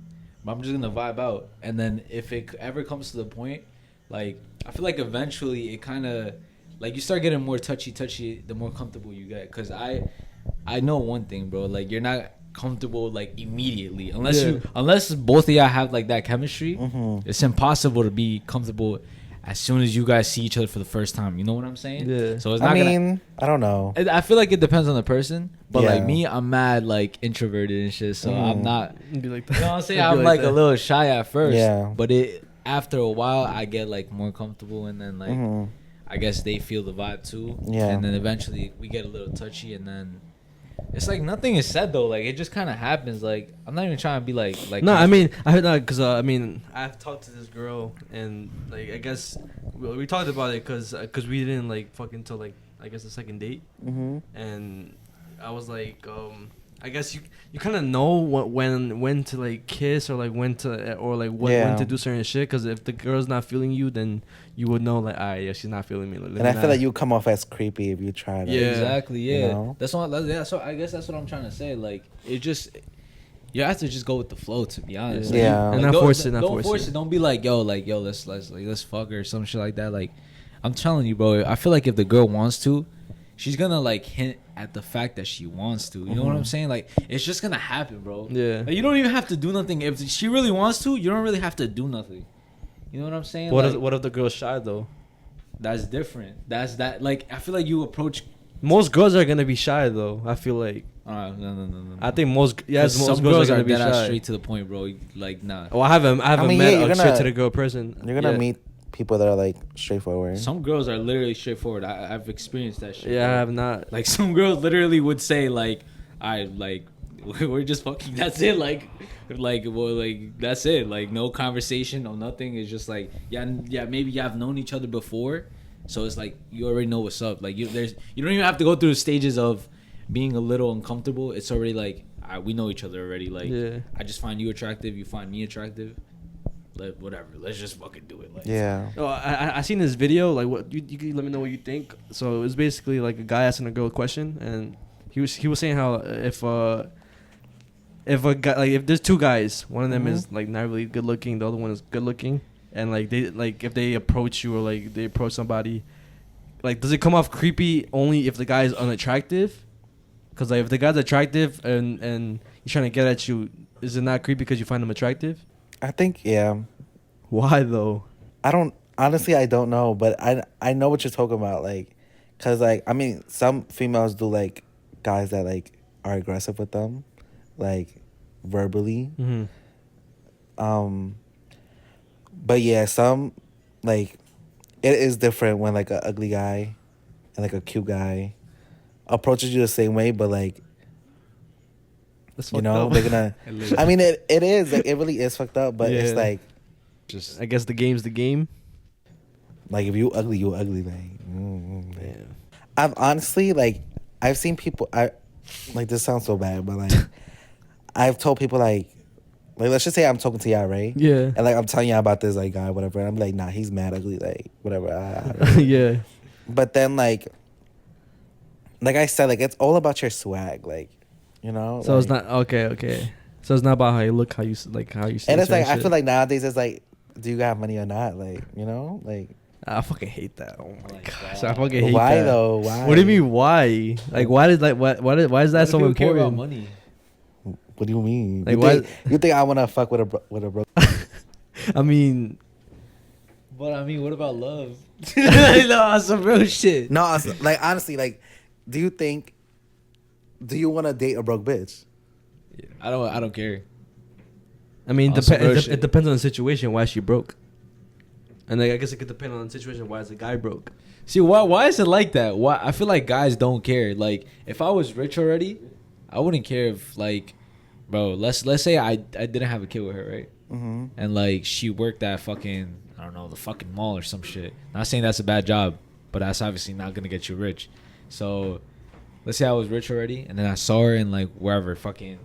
vibe out. And then if it ever comes to the point, like, I feel like eventually it kind of like you start getting more touchy the more comfortable you get. Cause I know one thing, bro. Like, you're not comfortable like immediately unless both of y'all have like that chemistry. Mm-hmm. It's impossible to be comfortable as soon as you guys see each other for the first time. You know what I'm saying? Yeah. So it's not I gonna. mean, I don't know. I feel like it depends on the person, but Yeah. like me, I'm mad like introverted and shit, so I'm not. It'd be like that. You know what I'm saying? It'd be I'm like that. a little shy at first, Yeah. but after a while, I get like more comfortable, and then like Mhm. I guess they feel the vibe too, Yeah. and then eventually we get a little touchy, and then it's like nothing is said though. Like, it just kind of happens. Like, I'm not even trying to be like. No, I mean, because I mean, I've talked to this girl, and like, I guess we talked about it because we didn't like fuck until like, I guess, the second date, Mhm. and I was like, I guess you kind of know when to like kiss or like when to do certain shit. Because if the girl's not feeling you, then you would know like, alright, yeah, she's not feeling me. Like, And I feel like you come off as creepy if you try to. Yeah. Exactly. Yeah. You know? That's what. Yeah. So I guess that's what I'm trying to say. Like it just. You have to just go with the flow, to be honest. Yeah. And Like, not force it. Don't force it. Don't be like, yo, let's fuck her or some shit like that. Like, I'm telling you, bro. I feel like if the girl wants to, she's gonna like hint at the fact that she wants to. You know what I'm saying? Like, it's just gonna happen, bro. Yeah. Like, you don't even have to do nothing. If she really wants to, you don't really have to do nothing. You know what I'm saying? What if the girl's shy though? That's different. That's that. Like, I feel like you approach. Most girls are gonna be shy though. I feel like. No. I think most some girls are gonna be dead ass shy. straight to the point, bro. Like, nah. Well, I haven't mean, met yeah, you're a straight gonna- to the girl person. You're gonna yet. meet people that are like straightforward. Some girls are literally straightforward. I've experienced that shit. Yeah, I bro. have not. Like some girls literally would say like, we're just fucking. That's it. Like that's it. Like no conversation, no nothing. It's just like yeah. Maybe you have known each other before, so it's like you already know what's up. Like you don't even have to go through the stages of being a little uncomfortable. It's already like we know each other already. Like Yeah. I just find you attractive. You find me attractive. Whatever. Let's just fucking do it. Like Yeah. Oh, I seen this video. Like, what you can let me know what you think. So it was basically like a guy asking a girl a question, and he was saying how if a guy, like if there's two guys, one of them is like not really good looking, the other one is good looking, and like if they approach you or like they approach somebody, like does it come off creepy only if the guy is unattractive? Because like if the guy's attractive and he's trying to get at you, is it not creepy because you find him attractive? I think yeah. Why though? I don't know, but I know what you're talking about, like, cause like I mean some females do like guys that like are aggressive with them, like verbally. Mm-hmm. But yeah, some like it is different when like an ugly guy and like a cute guy approaches you the same way, but like That's you fucked know up. they're gonna. I mean it is like it really is fucked up, but it's Yeah. like just I guess the game's the game. like if you ugly like. Yeah. I've honestly like I've seen people like this sounds so bad, but like I've told people like let's just say I'm talking to y'all, right? Yeah. And like I'm telling y'all about this like guy, whatever. And I'm like, nah, he's mad ugly, like whatever. Yeah. But then like I said, like it's all about your swag, like you know. So like, it's not okay. So it's not about how you look, how you say. And it's like I shit. feel like nowadays it's like, do you got money or not? Like you know, like I fucking hate that. Oh my Like, gosh, wow. I fucking hate why that. though? Why? What do you mean why? Like why is that so people care about important? money. What do you mean? Like, you think I want to fuck with a bro? I mean, But I mean, what about love? No, some real shit. No, like honestly, like, do you want to date a broke bitch? I don't care. I mean, On some real shit. it depends on the situation why she broke, and like, I guess it could depend on the situation why is the guy broke. See, why is it like that? Why I feel like guys don't care. Like, if I was rich already, I wouldn't care if like, bro, let's say I didn't have a kid with her, right? Mm-hmm. And like she worked at fucking, I don't know, the fucking mall or some shit. Not saying that's a bad job, but that's obviously not gonna get you rich. So let's say I was rich already, and then I saw her in like wherever fucking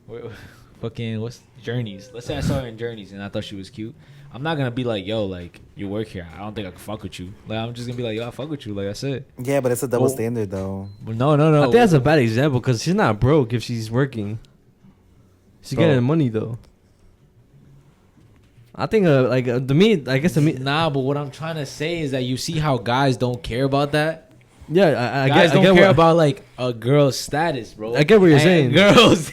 what's Journeys. Let's say I saw her in Journeys and I thought she was cute. I'm not gonna be like, yo, like you work here. I don't think I can fuck with you. Like I'm just gonna be like, yo, I fuck with you. Like I said. Yeah, but it's a double Well- standard though. Well, no. I think that's a bad example because she's not broke if she's working. She's Bro. getting money though. I think to me, I guess to me, Nah, but what I'm trying to say is that you see how guys don't care about that. yeah, I Guys get, don't I get care what, about like a girl's status, bro. I get what you're And saying. Girls,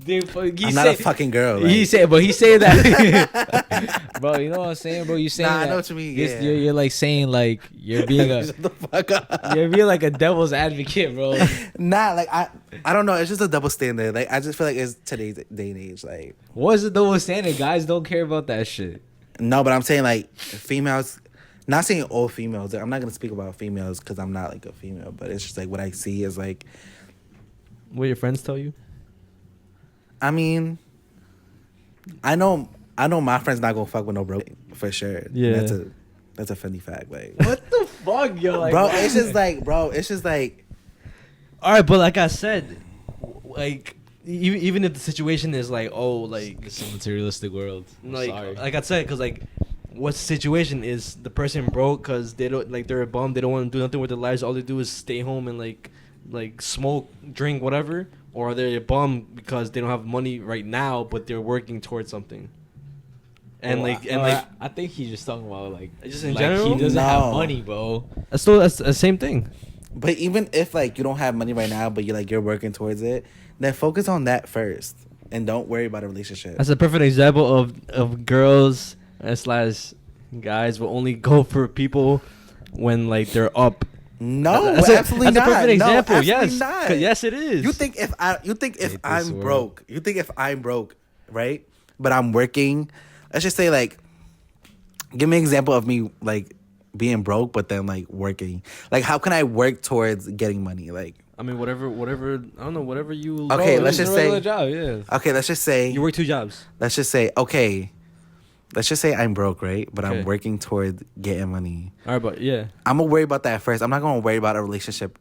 I'm not a fucking girl. Like, He said that, bro. You know what I'm saying, bro? You saying Nah, I that know what you mean, this- yeah. You're like saying like you're being a shut the fuck up. you're being like a devil's advocate, bro. Nah, like I don't know. It's just a double standard. Like I just feel like it's today's day and age. Like What is the double standard? Guys don't care about that shit. no, but I'm saying like females. Not saying all females. I'm not gonna speak about females because I'm not like a female. But it's just like what I see is like. what your friends tell you. I mean, I know my friend's not gonna fuck with no broke for sure. Yeah. That's a funny fact. Like, What the fuck, yo? Like, bro, why? it's just like, All right, but like I said, like even if the situation is like, oh, like It's a materialistic world. I'm sorry. like I said, because like what's the situation is the person broke because they don't like they're a bum, they don't want to do nothing with their lives, all they do is stay home and like smoke, drink, whatever, or they're a bum because they don't have money right now but they're working towards something. And I think he's just talking about like just in like general. he doesn't No. have money, bro. that's the same thing. But even if like you don't have money right now, but you're working towards it, then focus on that first, and don't worry about a relationship. That's a perfect example of girls slash guys will only go for people when like they're up. No, that's absolutely that's not. a perfect example. No, Yes, absolutely not. 'Cause yes, it is. You think if Hate this I'm world. broke, right? But I'm working. Let's just say like, give me an example of me like being broke, but then like working. Like, how can I work towards getting money? Like, I mean, whatever. I don't know. Whatever you. Okay, Bro, let's it's just a regular say- job, yeah. okay, let's just say You work 2 jobs. let's just say I'm broke, right? But Okay. I'm working towards getting money. All right, but yeah. I'm gonna worry about that first. I'm not gonna worry about a relationship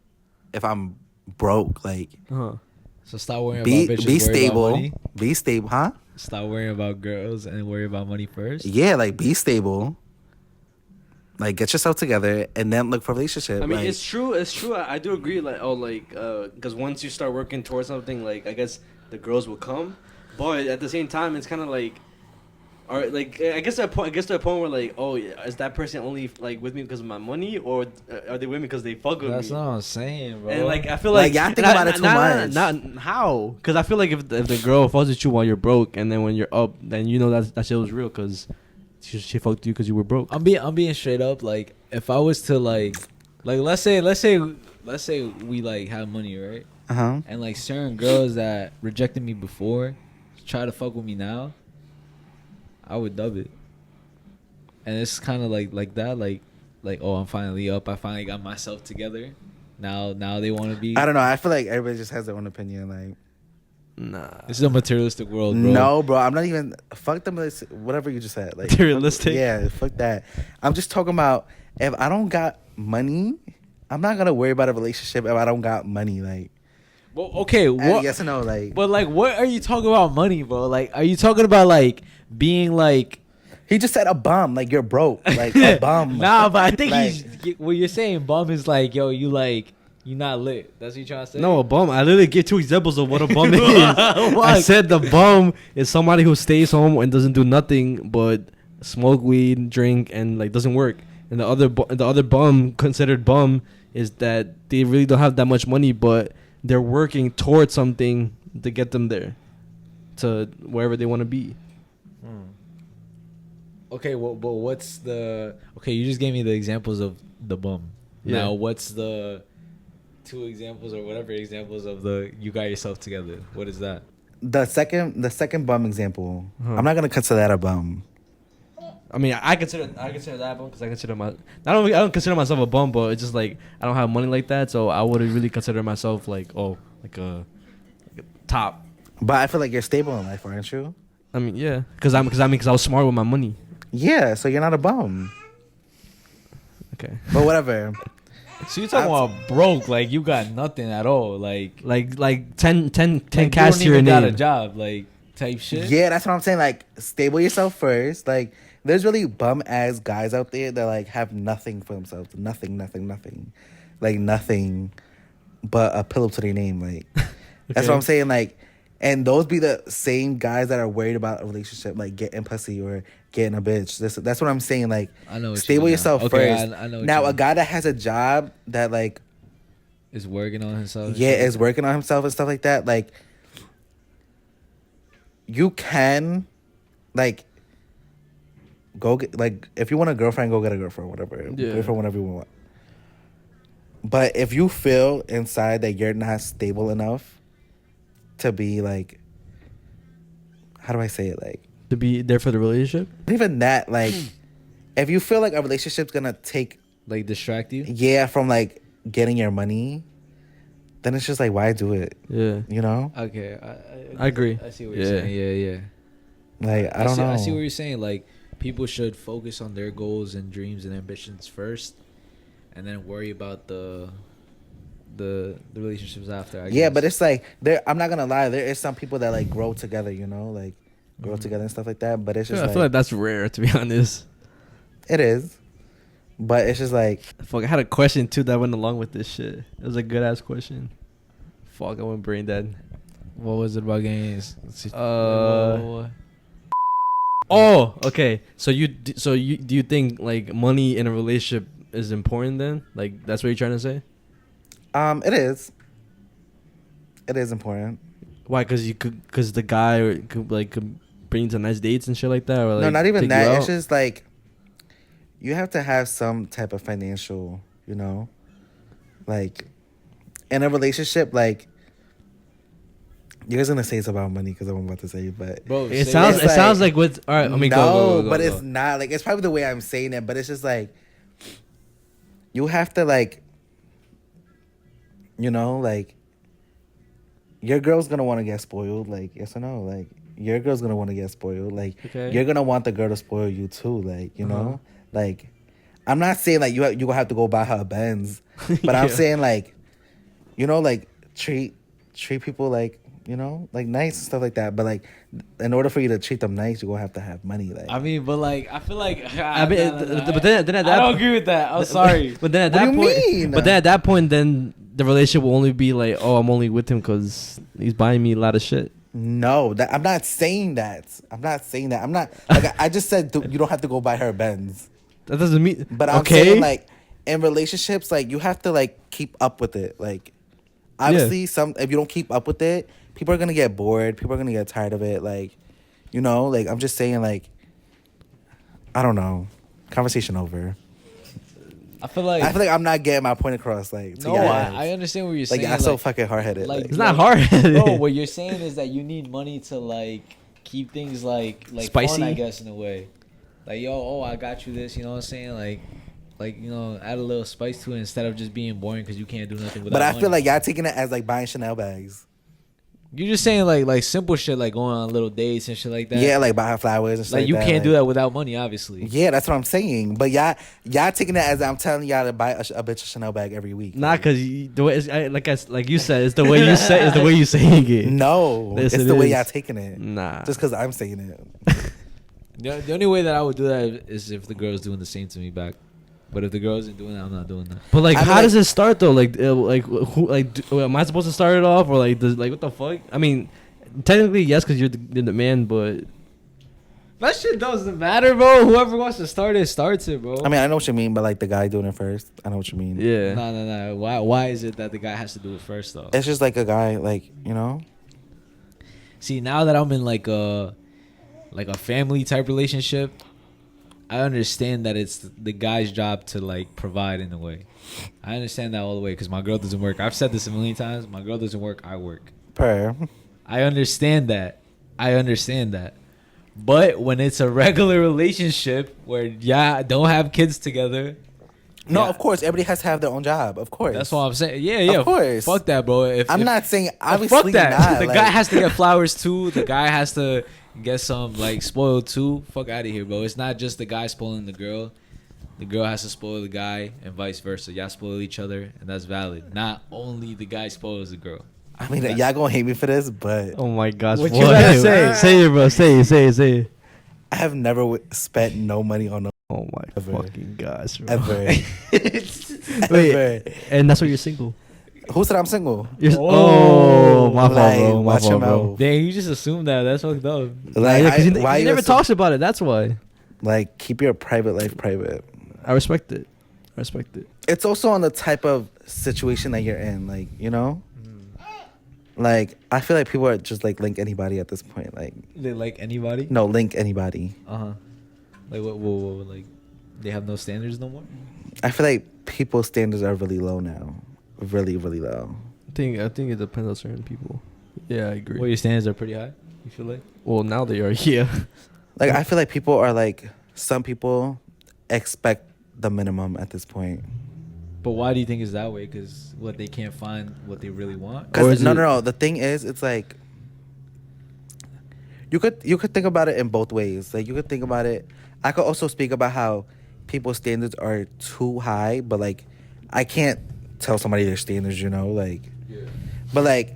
if I'm broke. Like, Uh-huh. So stop worrying be about bitches. be worry about stable, money. be stable, huh? Stop worrying about girls and worry about money first. Yeah, like be stable. Like, get yourself together and then look for a relationship. I mean, like, it's true. It's true. I do agree. Like, because once you start working towards something, like, I guess the girls will come. But at the same time, it's kind of like, or like, I guess to a point where like, oh, is that person only like with me because of my money, or are they with me because they fuck with That's me? not what I'm saying, bro. And like, I feel Like, like y'all think about it too much. Not how? Because I feel like if the girl fucks with you while you're broke, and then when you're up, then you know that shit was real because she fucked you because you were broke. I'm being straight up. Like, if I was to like let's say we like have money, right? And like certain girls that rejected me before try to fuck with me now, I would dub it. And it's kind of like that, like oh, I'm finally up. I finally got myself together. Now they want to be. I don't know. I feel like everybody just has their own opinion. Like, Nah. This is a materialistic world, bro. no, bro, I'm not even. Fuck them. Whatever you just said. Like, Materialistic? Yeah, fuck that. I'm just talking about if I don't got money, I'm not gonna worry about a relationship if I don't got money. Like, Well, okay, what? yes or no? Like, But like, what are you talking about money, bro? Like, are you talking about like being like? he just said a bum. Like, you're broke. Like, a bum. Nah, but I think Like- what you're saying, bum is like, yo, you not lit. That's what you trying to say? No, a bum. I literally gave 2 examples of what a bum is. What? I said the bum is somebody who stays home and doesn't do nothing but smoke weed, drink, and like doesn't work. And the other bum considered bum is that they really don't have that much money, but they're working towards something to get them there, to wherever they want to be. Okay, well, but what's the? Okay, you just gave me the examples of the bum. Yeah. Now, what's the 2 examples or whatever examples of the you got yourself together? What is that? the second bum example. Huh. I'm not gonna consider that a bum. I mean, I consider that bum because I don't consider myself a bum, but it's just like I don't have money like that, so I wouldn't really consider myself like a top. But I feel like you're stable in life, aren't you? I mean, yeah, because I was smart with my money. Yeah, so you're not a bum. Okay. But whatever. So you talking about broke? Like you got nothing at all? Like 10 like, cash you to don't your even got a name. job, like type shit. Yeah, that's what I'm saying. Like, stable yourself first. Like, there's really bum ass guys out there that like have nothing for themselves. Nothing. Like, nothing but a pillow to their name. Like, that's what I'm saying. Like, and those be the same guys that are worried about a relationship, like getting pussy or getting a bitch. That's what I'm saying. Like, I know what you stable mean yourself now. Okay, first. I know what now, you a mean. guy that has a job that like, Is working on himself. and yeah, shit. is working on himself and stuff like that. Like, you can, like, go get, like, if you want a girlfriend, go get a girlfriend, whatever. Yeah. Girlfriend, whatever you want. But if you feel inside that you're not stable enough to be like, how do I say it? Like, To be there for the relationship. even that, like, if you feel like a relationship's gonna take, like distract you. yeah, from like getting your money, then it's just like, why do it? Yeah. You know? Okay, I agree. I see what you're Yeah. saying. Yeah. Like, I don't know. I see what you're saying. Like, people should focus on their goals and dreams and ambitions first, and then worry about the the relationships after. I Yeah, guess. but it's like I'm not gonna lie. There is some people that like grow together. You know, like grow together and stuff like that. But it's just I feel like that's rare, to be honest. it is. But it's just like Fuck, I had a question too that went along with this shit. It was a good ass question. Fuck, I went brain dead. What was it about games? Oh, okay. So do you think like money in a relationship is important then? Like that's what you're trying to say? it is. It is important. Why? Because the guy could bring you to nice dates and shit like that, or like No, not even take you that. It's out? just like you have to have some type of financial, you know, like in a relationship. Like you're just gonna say it's about money because I'm about to say, but Bro, It say sounds. it's It sounds like- like with. All right, let me no, go. but it's not. Like it's probably the way I'm saying it, but it's just like you have to like, you know, like your girl's gonna want to get spoiled. Like yes or no, like your girl's gonna want to get spoiled. Like Okay. you're gonna want the girl to spoil you too. Like you Uh-huh. know, like I'm not saying like you gonna have to go buy her a Benz, but I'm Yeah. saying like, you know, like treat people like, you know, like nice and stuff like that. But like, in order for you to treat them nice, you're gonna have to have money. Like, I mean, but like, I feel like. I mean, but then at I that don't agree with that. I'm sorry. But then at What that do point, you mean? but then at that point, then the relationship will only be like, oh, I'm only with him because he's buying me a lot of shit. no, that I'm not saying that. I'm not saying that. I'm not like I just said you don't have to go buy her a Benz. That doesn't mean. But I'm okay. saying like in relationships, like you have to like keep up with it. Like obviously, if you don't keep up with it, people are gonna get bored. People are gonna get tired of it. Like, you know, like I'm just saying, like I don't know. Conversation over. I feel like I'm not getting my point across. Like, to no, y'all. I understand what you're like saying. I'm so fucking hard headed. like- It's not hard. Bro, what you're saying is that you need money to like keep things like Spicy? fun, I guess, in a way. Like, yo, oh, I got you this. You know what I'm saying? Like you know, add a little spice to it instead of just being boring because you can't do nothing without. But I money. feel like y'all taking it as like buying Chanel bags. You're just saying like simple shit like going on little dates and shit like that. Yeah, like buy her flowers and stuff. like you that. can't do Like, that without money, obviously. Yeah, that's what I'm saying. But y'all taking it as I'm telling y'all to buy a bitch a Chanel bag every week. Not because the way like you said, it's the way you say it's the way you saying it. No, Yes, it's it the way is. y'all taking it. Nah. Just because I'm saying it. The only way that I would do that is if the girl's doing the same to me back. But if the girl isn't doing that, I'm not doing that. But like, I feel how like- does it start though? Like who? Am I supposed to start it off or like what the fuck? I mean, technically yes, because you're the man, but That shit doesn't matter, bro. Whoever wants to start it, starts it, bro. I mean, I know what you mean, but like the guy doing it first. I know what you mean. yeah. No. Why is it that the guy has to do it first, though? It's just like a guy, like, you know? See, now that I'm in like a family type relationship, I understand that it's the guy's job to like provide in a way. I understand that all the way because my girl doesn't work. I've said this a million times. My girl doesn't work. I work. Per. I understand that. But when it's a regular relationship where don't have kids together. No, yeah, of course. Everybody has to have their own job. Of course. That's what I'm saying. Yeah. Of course. Fuck that, bro. I'm not saying, obviously, fuck that. not. The like, guy has to get flowers too. The guy has to get some like spoiled too. Fuck out of here, bro. It's not just the guy spoiling the girl. The girl has to spoil the guy and vice versa. Y'all spoil each other, and that's valid. Not only the guy spoils the girl. I mean, y'all gonna hate me for this, but Oh my gosh. What you gotta say? Say it, bro. Say it. I have never spent no money on no Oh my Ever. fucking gosh, bro. ever. Wait, Ever. and that's why you're single. Who said I'm single? Oh, my fault, Like, bro. My watch your fault, bro. mouth. Dang, you just assumed that. That's fucked up. Like, Yeah, 'cause why he you never assume- talks about it. That's why. Like, keep your private life private. I respect it. It's also on the type of situation that you're in, like, you know? Like, I feel like people are just like link anybody at this point. Like, They like anybody? no, link anybody. Uh-huh. Like what like they have no standards no more? I feel like people's standards are really low now. Really, really low. I think it depends on certain people. Yeah, I agree. Well, your standards are pretty high, you feel like? Well, now they are. Yeah. Like, I feel like people are like, some people expect the minimum at this point. But why do you think it's that way? Because what, they can't find what they really want? Or Because is no. it- The thing is, it's like you could think about it in both ways. Like, you could think about it. I could also speak about how people's standards are too high, but like I can't tell somebody their standards, you know, like. But like,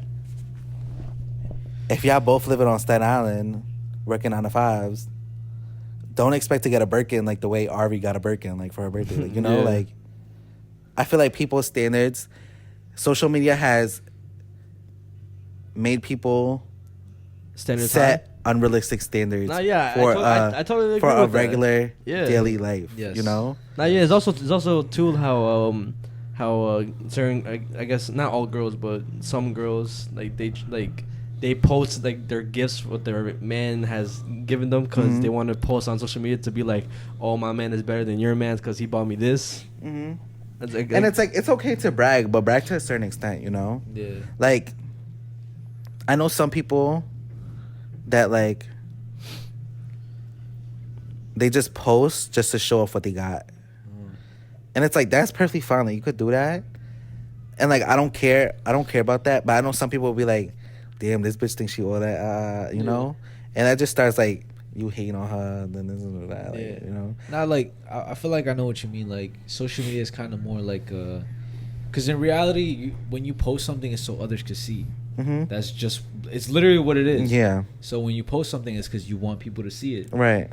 if y'all both living on Staten Island, working 9 to 5s, don't expect to get a Birkin like the way Arby got a Birkin like for her birthday. Like, you know, like, I feel like people's standards, social media has made people Standards set unrealistic standards Nah, yeah, for I totally agree for a with that. regular Yeah. daily life. Yes. You know. Now, yeah, it's also too how certain I guess not all girls but some girls they post like their gifts what their man has given them because they want to post on social media to be like, oh, my man is better than your man because he bought me this. And Like, it's like it's okay to brag, but brag to a certain extent. You know. Yeah. Like, I know some people that like they just post just to show off what they got. And it's like, that's perfectly fine. Like, you could do that. And like, I don't care about that. But I know some people will be like, damn, this bitch thinks she all that, you know? And that just starts like, you hating on her, then this and that, like, you know? Not like, I feel like I know what you mean. Like, social media is kind of more like, because in reality, when you post something, it's so others can see. That's just, it's literally what it is. Yeah. So when you post something, it's because you want people to see it. Right.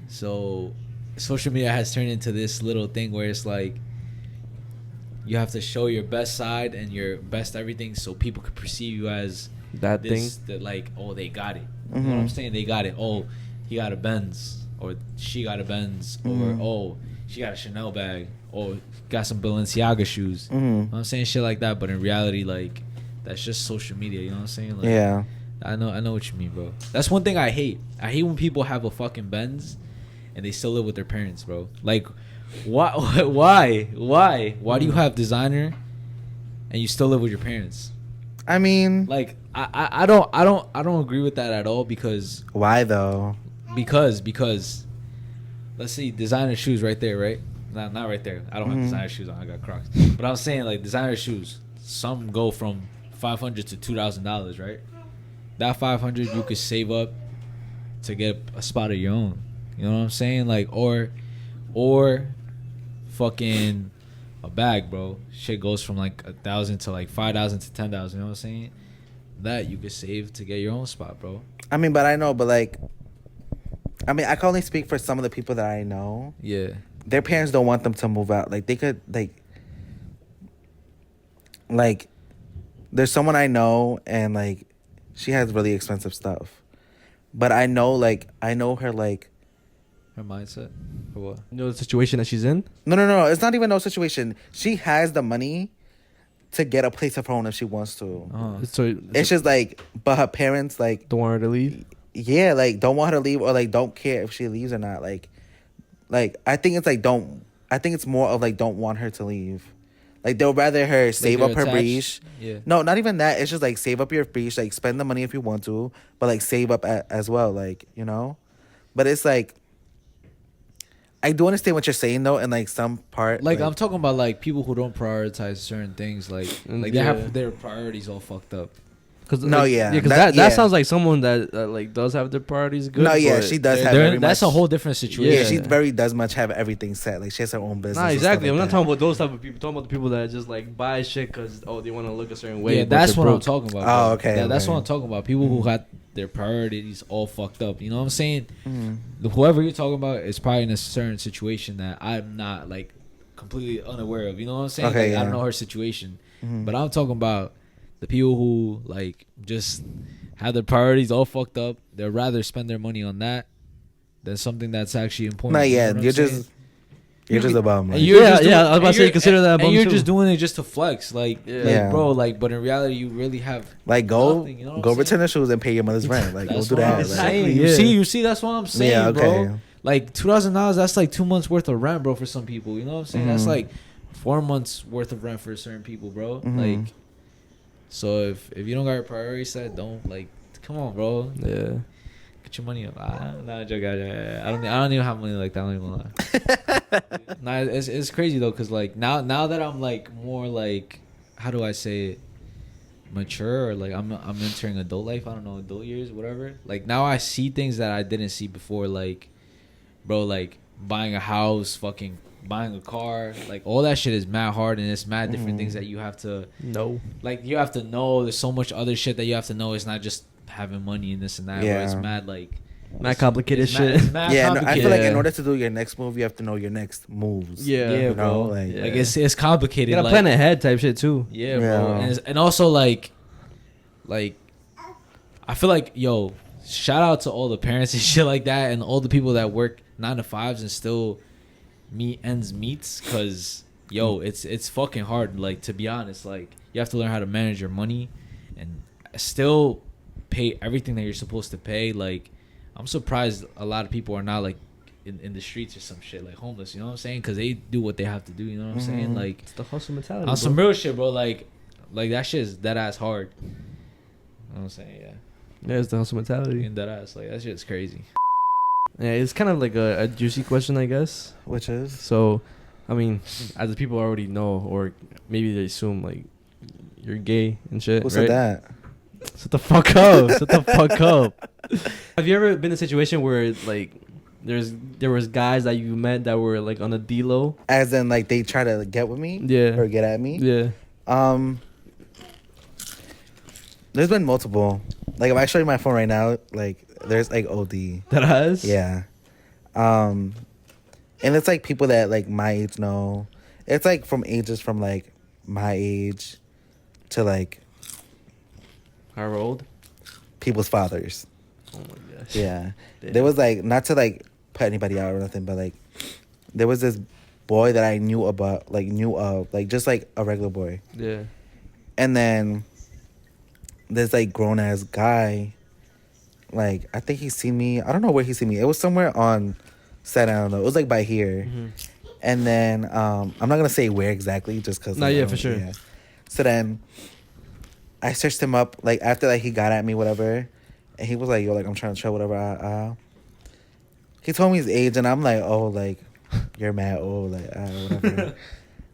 So social media has turned into this little thing where it's like you have to show your best side and your best everything so people could perceive you as that this, thing. that like, oh, they got it. You know what I'm saying? They got it. Oh, he got a Benz, or she got a Benz, or oh, she got a Chanel bag, or got some Balenciaga shoes. You know what I'm saying? Shit like that. But in reality, like, that's just social media. You know what I'm saying? Like, Yeah. I know what you mean, bro. That's one thing I hate. I hate when people have a fucking Benz and they still live with their parents, bro. Like, why do you have designer and you still live with your parents? I mean, Like, I don't agree with that at all because why though? because let's see, designer shoes right there, right? Not right there. I don't have designer shoes on. I got Crocs. But I'm saying, like, designer shoes, some go from $500 to $2,000, right? That $500 you could save up to get a spot of your own. You know what I'm saying? Like, or fucking a bag, bro. Shit goes from like 1,000 to like 5,000 to 10,000. You know what I'm saying? That you could save to get your own spot, bro. I mean, but I know, but like, I mean, I can only speak for some of the people that I know. Yeah. Their parents don't want them to move out. Like, they could, like, there's someone I know, and like, she has really expensive stuff. But I know her, like, Her mindset? Or what? You know the situation that she's in. No. It's not even no situation. She has the money to get a place of her own if she wants to. So It's just like, but her parents, like, don't want her to leave. yeah, like, don't want her to leave, or like, don't care if she leaves or not. Like, I think it's like, I think it's more of like, don't want her to leave. Like, they'll rather her save they're up her attached? breach. Yeah. No, not even that. It's just like, save up your breach, like, spend the money if you want to, but like, save up as well, like, you know. But it's like, I do understand what you're saying though, and like some part. Like, I'm talking about like people who don't prioritize certain things. Like they have their priorities all fucked up. Cause No, like, yeah, because that- that yeah. sounds like someone that like does have their priorities good. No, yeah, but she does have They're- very that's much, a whole different situation. Yeah, she very does much have everything set. Like, she has her own business. Nah, and exactly. stuff I'm like not that. talking about those type of people. I'm talking about the people that just like buy shit because they want to look a certain way. Yeah, but that's they're what I'm broke. talking about. Oh, bro. okay, That's okay. what I'm talking about. People who got their priorities all fucked up. You know what I'm saying? Whoever you're talking about is probably in a certain situation that I'm not like completely unaware of. You know what I'm saying? Okay, Like, I yeah. don't know her situation, but I'm talking about the people who like just have their priorities all fucked up. They'd rather spend their money on that than something that's actually important. Nah, You know yeah, what I'm you're saying? just a bum. And Like, you're Yeah, just doing- yeah, I was about to and say, you're- consider that a and bum you're too. just doing it just to flex, like, Yeah. bro, like. But in reality, you really have like, go nothing, you know what go I'm return saying? the shoes and pay your mother's rent. Like, go That's do what that. I'm Like, saying. Exactly, You yeah. see, that's what I'm saying, Yeah, okay. bro. Like $2,000, that's like 2 months worth of rent, bro, for some people. You know what I'm saying? That's like 4 months worth of rent for certain people, bro. Like, so if you don't got your priorities set, don't like. Come on, bro. Yeah. Get your money up. Nah, joke. I don't even have money like that. I'm not even gonna lie. Nah, it's crazy though, cause like now that I'm like more like, how do I say it, mature, or like I'm entering adult life. I don't know, adult years, whatever. Like, now I see things that I didn't see before. Like, bro, like buying a house, fucking buying a car, like all that shit is mad hard, and it's mad different things that you have to No. like. You have to know. There's so much other shit that you have to know. It's not just having money and this and that. Yeah. But it's mad like Mad complicated it's shit. It's mad Yeah, no, I complicated. feel like in Yeah. order to do your next move, you have to know your next moves. Yeah. Yeah, you bro. know, like, Yeah. Like it's complicated. You gotta like, plan ahead type shit too. Yeah, bro. Yeah. And also like I feel like shout out to all the parents and shit like that, and all the people that work 9 to 5s and still ends meets, cause it's fucking hard. Like, to be honest, like you have to learn how to manage your money and still pay everything that you're supposed to pay. Like, I'm surprised a lot of people are not like in the streets or some shit, like homeless. You know what I'm saying? Because they do what they have to do. You know what I'm saying? Like, It's the hustle mentality. on some real shit, bro. Like that shit is dead ass hard. You know what I'm saying? Yeah. Yeah, it's the hustle mentality. In that ass, like that shit's crazy. Yeah, it's kind of like a juicy question, I guess. Which is So, I mean, as the people already know, or maybe they assume like you're gay and shit. who right? said that? Shut the fuck up. Shut the fuck up. Have you ever been in a situation where like there was guys that you met that were like on a D-low? As in, like, they try to get with me, Yeah. or get at me. Yeah. There's been multiple. Like, if I show you my phone right now, like, there's like OD. That has? Yeah. And it's like people that like my age know. It's like from ages from like my age to like How old? people's fathers. Oh my gosh. Yeah. Damn. There was like, not to like put anybody out or nothing, but like there was this boy that I knew about, like knew of, like just like a regular boy. Yeah. And then this like grown ass guy, like I think he seen me. I don't know where he seen me. It was somewhere on Staten Island though. It was like by here. Mm-hmm. And then I'm not gonna say where exactly, just cause. No, like, yeah, I for don't- sure. Yeah. So then I searched him up like after like he got at me whatever, and he was like, "Yo, like I'm trying to try whatever." He told me his age, and I'm like, "Oh, like you're mad old, like whatever."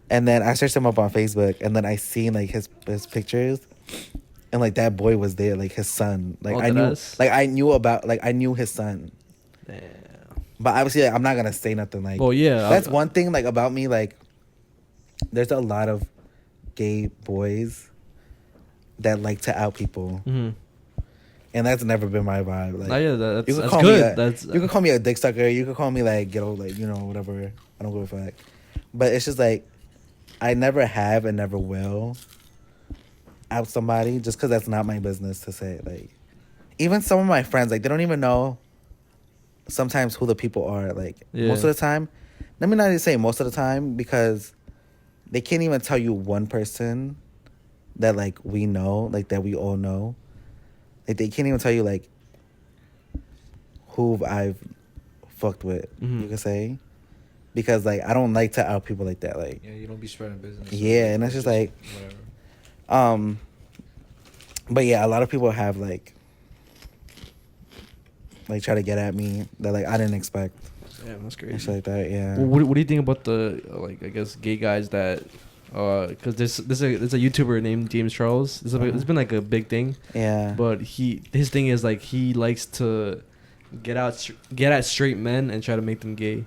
And then I searched him up on Facebook, and then I seen like his pictures, and like that boy was there, like his son. Like Oh, I knew, deadass? like I knew his son. Damn. But obviously, like, I'm not gonna say nothing. Like, Well, yeah. that's one thing like about me. Like, there's a lot of gay boys that like to out people, Mm-hmm. and that's never been my vibe. Like, Yeah, that's, you could that's call good. me. That's You could call me a dick sucker. You could call me like ghetto, like whatever. I don't give a fuck. But it's just like I never have and never will out somebody just because that's not my business to say. Like, even some of my friends, like they don't even know sometimes who the people are. Like most of the time, let me not even say most of the time, because they can't even tell you one person that like we know, like that we all know. Like they can't even tell you like who I've fucked with. Mhm. You could say, because like I don't like to out people like that. Like Yeah, you don't be spreading business. Yeah, and it's just like, whatever. but yeah, a lot of people have like try to get at me that like I didn't expect Damn, that's and crazy. shit like that. Yeah. Well, what do you think about the like I guess gay guys that because there's a YouTuber named James Charles. It's been like a big thing, Yeah. but his thing is like he likes to get at straight men and try to make them gay.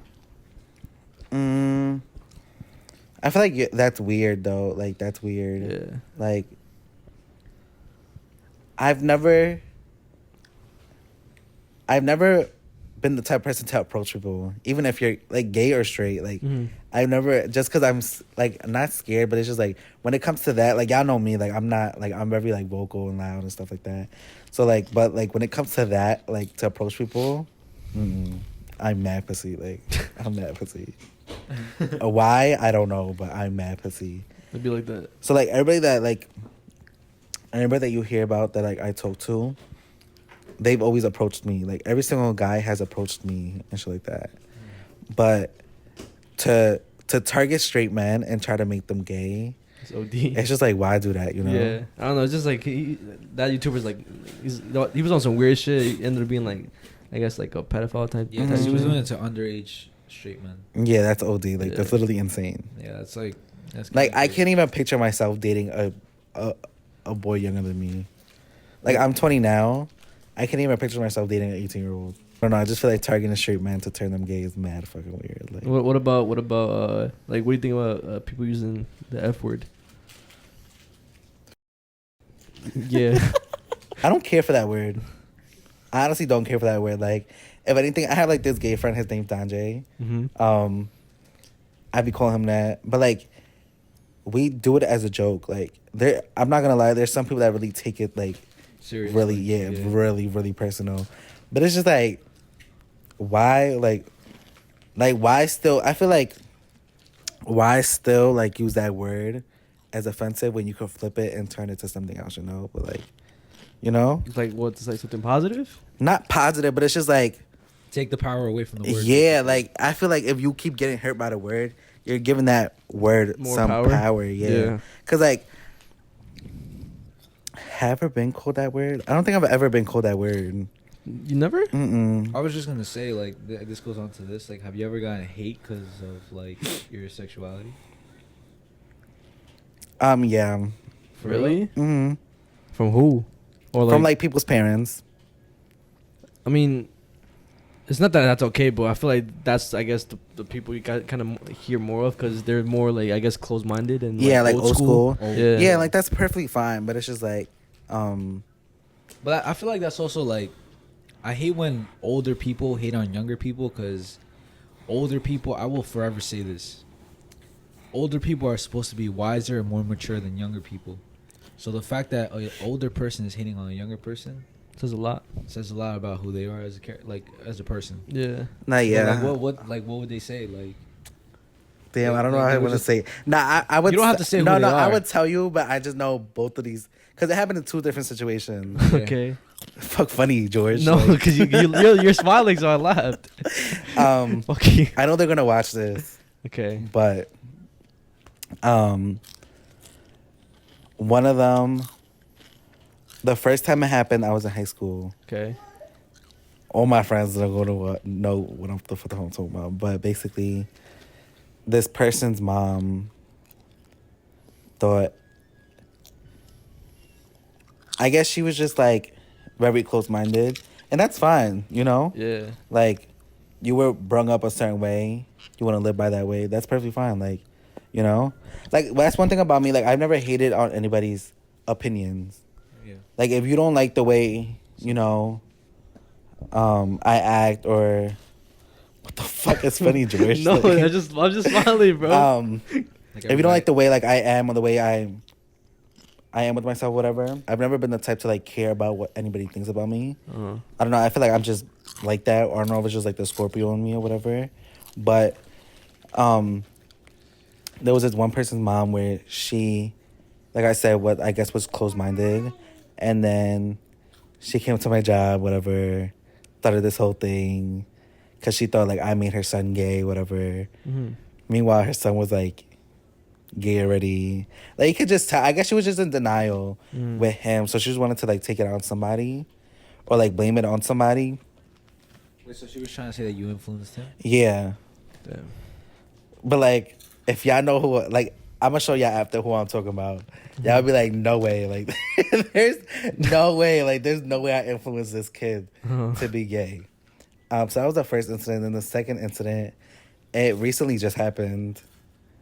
I feel like that's weird though. Like that's weird. Yeah. Like I've never been the type of person to approach people, even if you're like gay or straight. Like Mhm. I've never, just because I'm like not scared, but it's just like when it comes to that, like y'all know me, like I'm not like I'm very like vocal and loud and stuff like that. So like, but like when it comes to that, like to approach people, I'm mad pussy. Like I'm mad pussy. Why I don't know, but I'm mad pussy. It'd be like that. So like everybody that you hear about that like I talk to, they've always approached me. Like every single guy has approached me and shit like that. But to target straight men and try to make them gay, It's OD. it's just like, why do that? You know? Yeah, I don't know. It's just like that YouTuber's like he was on some weird shit. He ended up being like, I guess like a pedophile type. Yeah, type because he was shit. doing it to underage straight men. Yeah, that's OD. Like Yeah. that's literally insane. Yeah, that's like that's Like I crazy. can't even picture myself dating a boy younger than me. Like I'm 20 now. I can't even picture myself dating an 18-year-old. don't know. I just feel like targeting a straight man to turn them gay is mad fucking weird. Like, What about like what do you think about people using the F word? Yeah. I don't care for that word. I honestly don't care for that word. Like, if anything, I have like this gay friend. His name's Danje. Mm-hmm. I'd be calling him that, but like, we do it as a joke. Like, I'm not gonna lie. There's some people that really take it like Seriously. really, really, really personal. But it's just like, why, like why still? I feel like, why still like use that word as offensive when you could flip it and turn it to something else? You know, but like, you know, It's like what? It's like something positive. not positive, but it's just like, Take the power away from the word. yeah, like I feel like if you keep getting hurt by the word, you're giving that word More some power? power. Yeah. Yeah. Cause like, have I ever been called that word? I don't think I've ever been called that word. You never? Mm-mm. I was just gonna say, like, this goes on to this. Like, have you ever gotten hate because of like your sexuality? Yeah. For Really? real? Mm-hmm. From who? Or From like people's parents. I mean, it's not that that's okay, but I feel like that's, I guess, the people you got kind of hear more of because they're more like, I guess, closed-minded and Yeah, like old school. Yeah. Yeah, like that's perfectly fine, but it's just like, But I feel like that's also like, I hate when older people hate on younger people because older people, I will forever say this, older people are supposed to be wiser and more mature than younger people. So the fact that an older person is hating on a younger person says a lot. says a lot about who they are as as a person. Yeah. nah, But, yeah. what would they say? Like, Damn, I don't know like, how they I would want to just- say. Nah, I would. You don't have to say who No, they no, I are. would tell you, but I just know both of these because it happened in two different situations. Yeah. Okay. Fuck, funny, George. No, Like, because you're smiling, so I laughed. Okay. I know they're gonna watch this, Okay. but one of them, the first time it happened, I was in high school. Okay. All my friends are going to know what I'm talking about. But basically, this person's mom thought, I guess she was just like very close-minded, and that's fine, you know. Yeah. Like, you were brung up a certain way, you want to live by that way. That's perfectly fine. Like, you know, like that's one thing about me. Like, I've never hated on anybody's opinions. Yeah. Like, if you don't like the way, you know, I act, or what the fuck is funny, George? No, Like, I'm just smiling, bro. if you don't like the way like I am, or the way I am with myself, whatever, I've never been the type to like care about what anybody thinks about me. Uh-huh. I don't know. I feel like I'm just like that, or I don't know if it's just like the Scorpio in me or whatever. But there was this one person's mom where she, like I said, what I guess was closed-minded, and then she came to my job, whatever, started this whole thing, because she thought like I made her son gay, whatever. Mm-hmm. Meanwhile, her son was like gay already. Like, you could just tell. I guess she was just in denial with him, so she just wanted to like take it on somebody, or like blame it on somebody. Wait, so she was trying to say that you influenced him? Yeah, Damn. but like, if y'all know who, like, I'm gonna show y'all after who I'm talking about. Y'all be like, no way, like, there's no way, like, there's no way I influenced this kid to be gay. So that was the first incident. And the second incident, it recently just happened.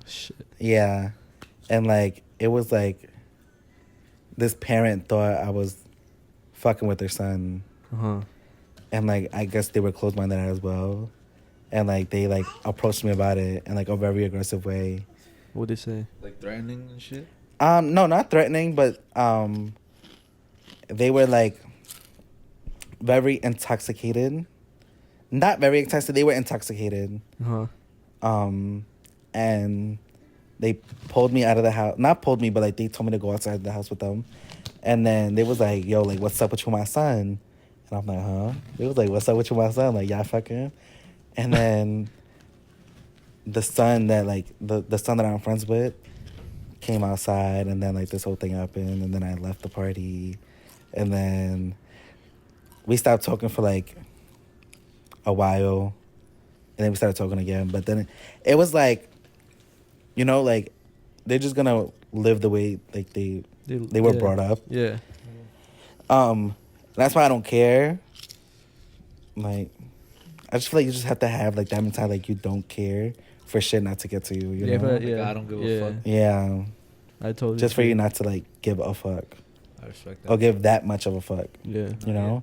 Shit. Yeah, and like, it was like, this parent thought I was fucking with their son, Uh-huh. and like, I guess they were closed-minded as well, and like, they like approached me about it in like a very aggressive way. What'd they say? Like threatening and shit? No, not threatening, but they were like very intoxicated. Not very intoxicated. They were intoxicated. Uh-huh. And they pulled me out of the house. Not pulled me, but like they told me to go outside the house with them. And then they was like, "Yo, like, what's up with you, my son?" And I'm like, "Huh?" They was like, "What's up with you, my son?" Like, y'all fucking. And then the son that like the son that I'm friends with came outside, and then like this whole thing happened, and then I left the party, and then we stopped talking for like a while, and then we started talking again. But then it was like, you know, like, they're just gonna live the way like they were yeah. brought up. Yeah. That's why I don't care. Like, I just feel like you just have to have like that mentality, like you don't care for shit not to get to you. You Yeah, know? but Like, I don't give a fuck. Yeah, I totally just for agree. you not to like give a fuck I respect that. or give that much of a fuck. Yeah. You know,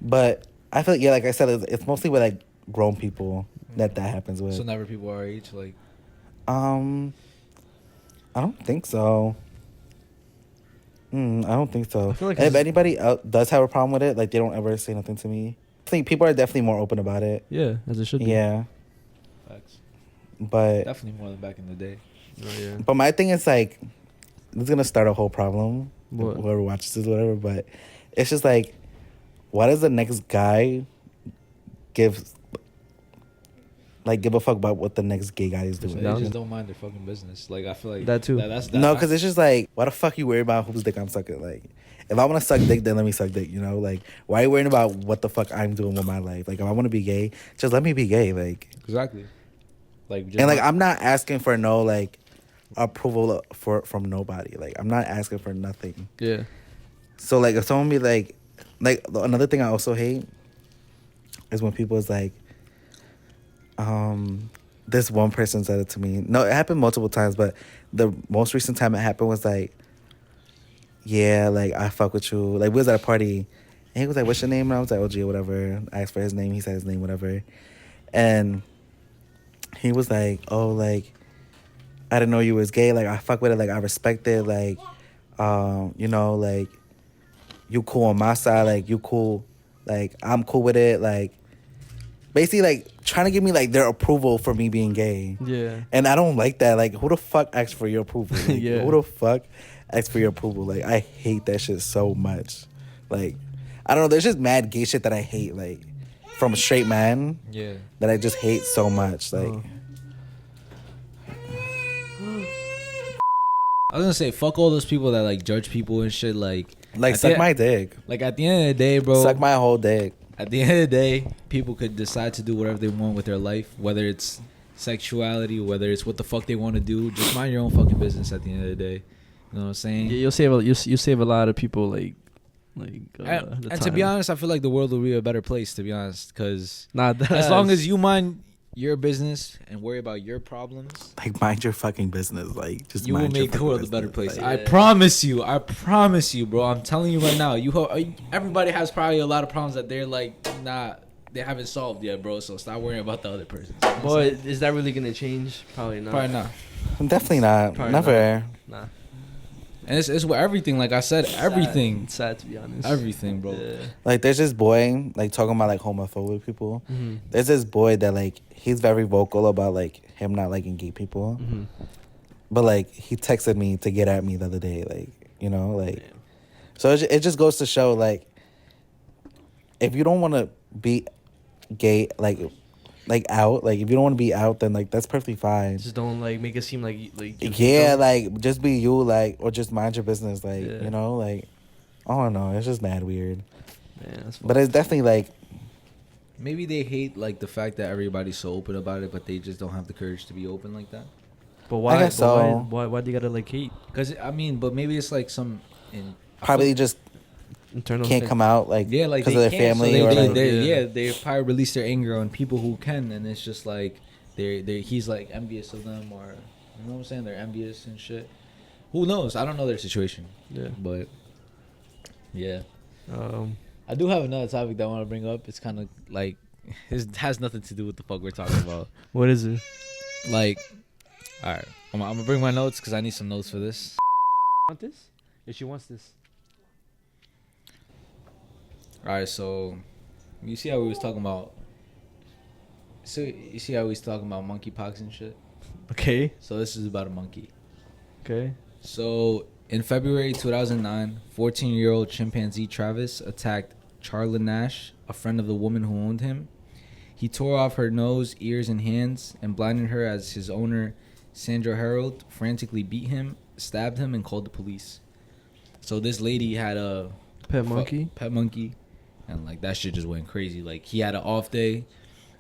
but I feel like like I said, it's mostly with like grown people that happens with. So never people our age, like. I don't think so. I don't think so. I feel like And if it's- anybody else does have a problem with it, like they don't ever say nothing to me. I think people are definitely more open about it. Yeah, as it should be. Yeah, Facts. but Definitely more than back in the day. Oh, yeah. but my thing is like, this is gonna start a whole problem. What? Whoever watches this, whatever. But it's just like, why does the next guy give a fuck about what the next gay guy is doing? They No. just don't mind their fucking business. Like I feel like That too. That's No, because it's just like, why the fuck you worry about whose dick I'm sucking? Like, if I want to suck dick, then let me suck dick, you know? Like, why are you worrying about what the fuck I'm doing with my life? Like, if I want to be gay, just let me be gay. Like, exactly. Like just and like, I'm not asking for no, like, approval from nobody. Like, I'm not asking for nothing. Yeah. So, like, if someone be like, another thing I also hate is when people is like, this one person said it to me. No, it happened multiple times, but the most recent time it happened was like, yeah, like, I fuck with you. Like, we was at a party, and he was like, what's your name? And I was like, OG or whatever. I asked for his name. He said his name, whatever. And he was like, oh, like, I didn't know you was gay. Like, I fuck with it. Like, I respect it. Like, you know, like, you cool on my side. Like, you cool. Like, I'm cool with it. Like, basically, like, trying to give me, like, their approval for me being gay. Yeah. And I don't like that. Like, who the fuck asked for your approval? Like, Yeah. Who the fuck asked for your approval? Like, I hate that shit so much. Like, I don't know. There's just mad gay shit that I hate. Like, from a straight man yeah. that I just hate so much. Like, I was gonna say fuck all those people that like judge people and shit. Like suck the- my dick. Like at the end of the day, bro. Suck my whole dick. At the end of the day, people could decide to do whatever they want with their life, whether it's sexuality, whether it's what the fuck they want to do. Just mind your own fucking business at the end of the day. You know what I'm saying? Yeah, you save a lot of people the And to be time. honest, I feel like the world will be a better place, to be honest, because Not that. as long as you mind your business and worry about your problems, Like, mind your fucking business. Like, just you will mind your make the fucking world a better business. place. Like, I promise you, bro. I'm telling you right now. Everybody has probably a lot of problems that they're like they haven't solved yet, bro. So stop worrying about the other person. You know what I'm Boy, saying? is that really gonna change? Probably not. Probably not. definitely not. Probably Never. Nah. And it's with everything. Like I said, everything. It's sad to be honest. Everything, bro. Yeah. Like, there's this boy, like, talking about, like, homophobic people. Mm-hmm. There's this boy that, like, he's very vocal about, like, him not liking gay people. Mm-hmm. But, like, he texted me to get at me the other day. Like, you know, like, Yeah. so it just goes to show, like, if you don't want to be gay, like out, like, if you don't want to be out, then, like, that's perfectly fine. Just don't make it seem like you Yeah, like, just be you, like, or just mind your business, like, Yeah. you know, like, I don't know, it's just mad weird. Man, that's But it's definitely, like, Maybe they hate like the fact that everybody's so open about it, but they just don't have the courage to be open like that. But why? guess but so. Why do you gotta hate? Because I mean, but maybe it's like some probably just Internal can't thing. come out, like, yeah, like because of their can't, family, so or, they, like, they, Yeah. they probably release their anger on people who can, and it's just like he's like envious of them, or you know what I'm saying? They're envious and shit. Who knows? I don't know their situation, Yeah. but yeah. Um. I do have another topic that I want to bring up. It's kind of like it has nothing to do with the fuck we're talking about. What is it? Like, all right, I'm gonna bring my notes because I need some notes for this. Want this? If she wants this. All right, so you see how we was talking about. So you see how we was talking about monkeypox and shit. Okay. So this is about a monkey. Okay. So in February 2009, 14-year-old chimpanzee Travis attacked Charla Nash, a friend of the woman who owned him. He tore off her nose, ears, and hands and blinded her as his owner, Sandra Harold, frantically beat him, stabbed him, and called the police. So this lady had a Pet monkey. pet monkey, and like that shit just went crazy. Like he had an off day,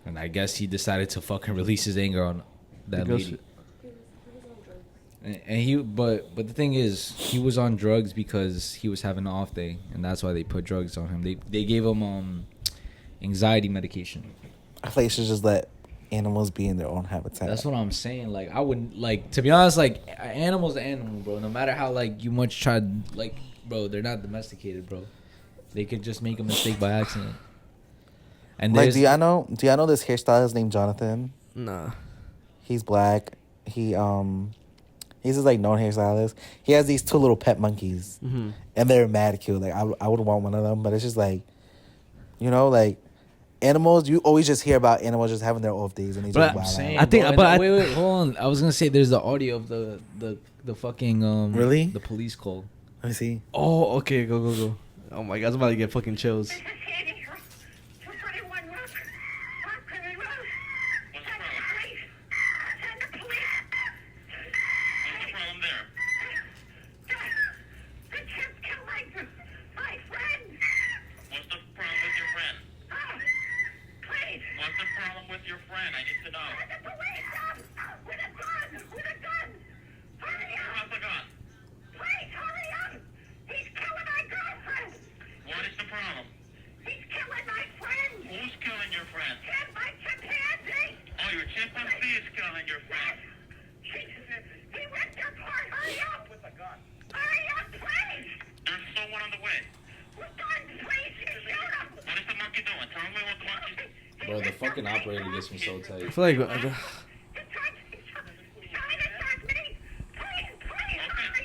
and I guess he decided to fucking release his anger on that Because- lady. And he, but the thing is, he was on drugs because he was having an off day, and that's why they put drugs on him. They gave him anxiety medication. I feel like you should just let animals be in their own habitat. That's what I'm saying. Like, I wouldn't, like, to be honest, like, animal's an animal, bro. No matter how, like, you much try, like, bro, they're not domesticated, bro. They could just make a mistake by accident. And like, there's, do y'all know this hairstylist named Jonathan? Nah. He's black. He's just like known hairstylist. He has these 2 little pet monkeys, Mm-hmm. and they're mad cute. Like I would want one of them, but it's just like, you know, like animals. You always just hear about animals just having their off days and they But just I'm wild saying, out. I think- bro, but I- wait, hold on. I was gonna say there's the audio of the fucking Really? the police call. Let me see. Oh, okay. Go. Oh my god, I was about to get fucking chills. This is Sandy from 231 Rock. Rockland Road. Send the police. Send the police. What's the problem there? The chip killed my friend. What's the problem with your friend? Oh, please. What's the problem with your friend? I need to know. Send the police up with a gun. With a gun. Hurry Who up. has a gun? Please hurry up. He's killing my girlfriend. What is the problem? He's killing my friend. Who's killing your friend? Chip, my chimpanzee. Oh, your chimpanzee is killing your friend. He ripped her apart. Hurry up. With a gun. Hurry up, please. There's someone on the way. With guns, please. You shoot him. What is the monkey doing? Tell me what the monkey's doing. Bro, the fucking operator gets me so tight. I feel like Okay,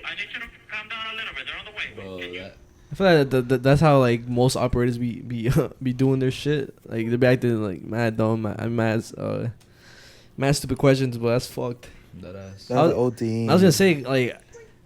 I need you to calm down a little bit. They're on the way. Bro, Can you- that, I feel like that's how like most operators be be doing their shit. Like they be acting like mad dumb, mad stupid questions, but that's fucked. that ass. That's I was- OD. I was gonna say like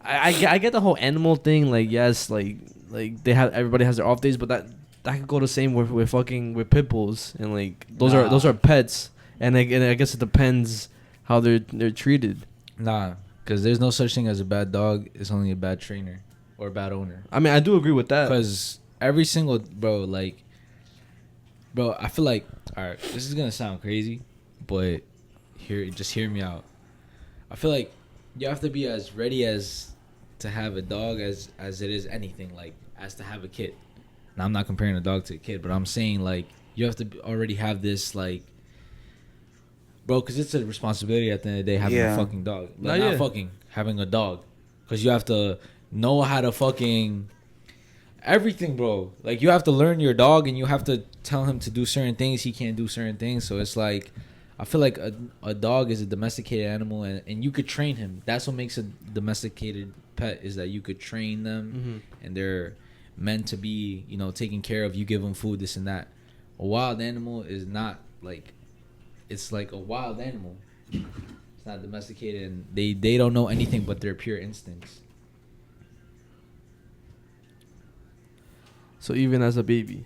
I get the whole animal thing. Like yes, like everybody has their off days, but that could go the same with fucking with pit bulls and like those are pets, and like, and I guess it depends how they're treated. Nah, because there's no such thing as a bad dog. It's only a bad trainer or a bad owner. I mean I do agree with that. Because every single bro, I feel like, all right, this is gonna sound crazy, but just hear me out. I feel like you have to be as ready as to have a dog as it is anything, like as to have a kid. Now I'm not comparing a dog to a kid, but I'm saying like you have to already have this like, bro, because it's a responsibility at the end of the day having Yeah. a fucking dog. Nah, Like, not yeah. fucking having a dog, because you have to know how to fucking everything, bro. Like you have to learn your dog, and you have to tell him to do certain things. He can't do certain things, so it's like I feel like a dog is a domesticated animal, and you could train him. That's what makes a domesticated pet, is that you could train them, and they're meant to be, you know, taken care of. You give them food, this and that. A wild animal is not like, it's like a wild animal. It's not domesticated, and they don't know anything but their pure instincts. So even as a baby,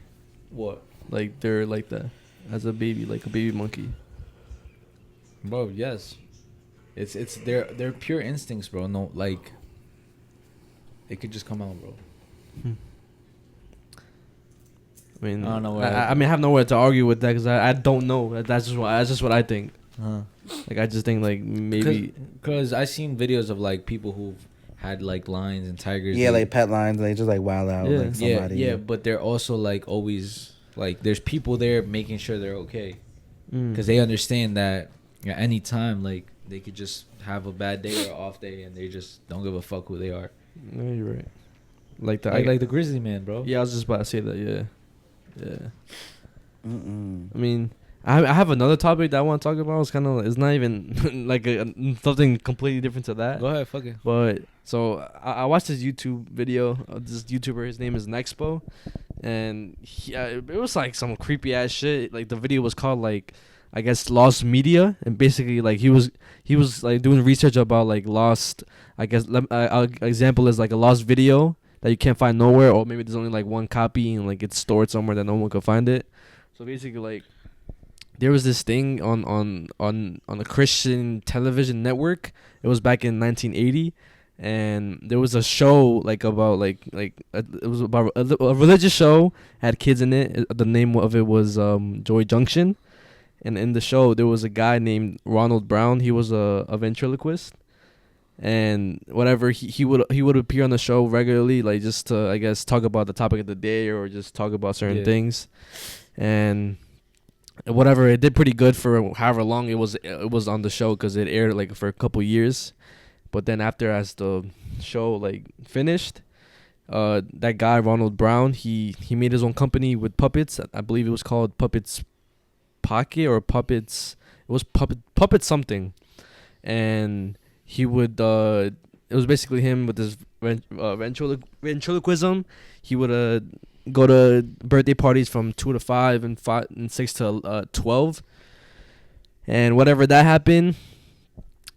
What? like they're like that as a baby, like a baby monkey. Bro, yes. It's their pure instincts, bro. No, like it could just come out, bro. I mean, I don't know what I mean, I have nowhere to argue with that because I don't know. That's just what I think. Huh. Like I just think like maybe Cause I seen videos of like people who've had like lions and tigers. Yeah, they- like pet lines. They just like wild out. Yeah. Like somebody. yeah, but they're also like always like there's people there making sure they're okay, because they understand that at any time like they could just have a bad day or off day, and they just don't give a fuck who they are. No, you're right. Like the Like the grizzly man, bro. yeah, I was just about to say that. Yeah. Mm-mm. I mean, I have another topic that I want to talk about. It's not even like something completely different to that. Go ahead, fuck it. But so I watched this YouTube video of this YouTuber. His name is Nexpo, and it was like some creepy ass shit. Like the video was called like I guess lost media, and basically like he was like doing research about like lost. I guess example is like a lost video that you can't find nowhere, or maybe there's only like one copy and like it's stored somewhere that no one could find it. So basically like there was this thing on a Christian television network. It was back in 1980, and there was a show like about it was about a religious show, had kids in it. The name of it was Joy Junction, and in the show there was a guy named Ronald Brown. He was a ventriloquist, and whatever he would appear on the show regularly, like just to I guess talk about the topic of the day or just talk about certain things, and whatever. It did pretty good for however long it was on the show because it aired like for a couple years, but then after as the show like finished, that guy Ronald Brown he made his own company with puppets. I believe it was called Puppets Pocket or Puppets. It was puppet something, and he would it was basically him with his ventriloquism. He would go to birthday parties from 2 to 5 and 6 to 12, and whatever that happened.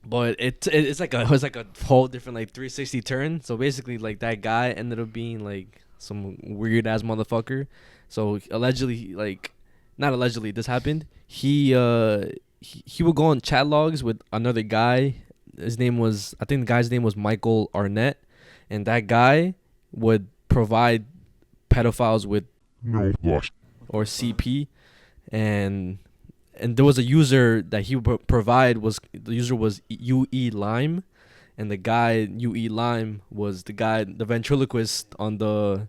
But it's like it was like a whole different like 360 turn. So basically, like that guy ended up being like some weird ass motherfucker. So allegedly, like not allegedly, this happened. He would go on chat logs with another guy. His name was, I think the guy's name was Michael Arnett, and that guy would provide pedophiles with or CP, and there was a user that he would provide. The user was UE Lime, and the guy UE Lime was the ventriloquist on the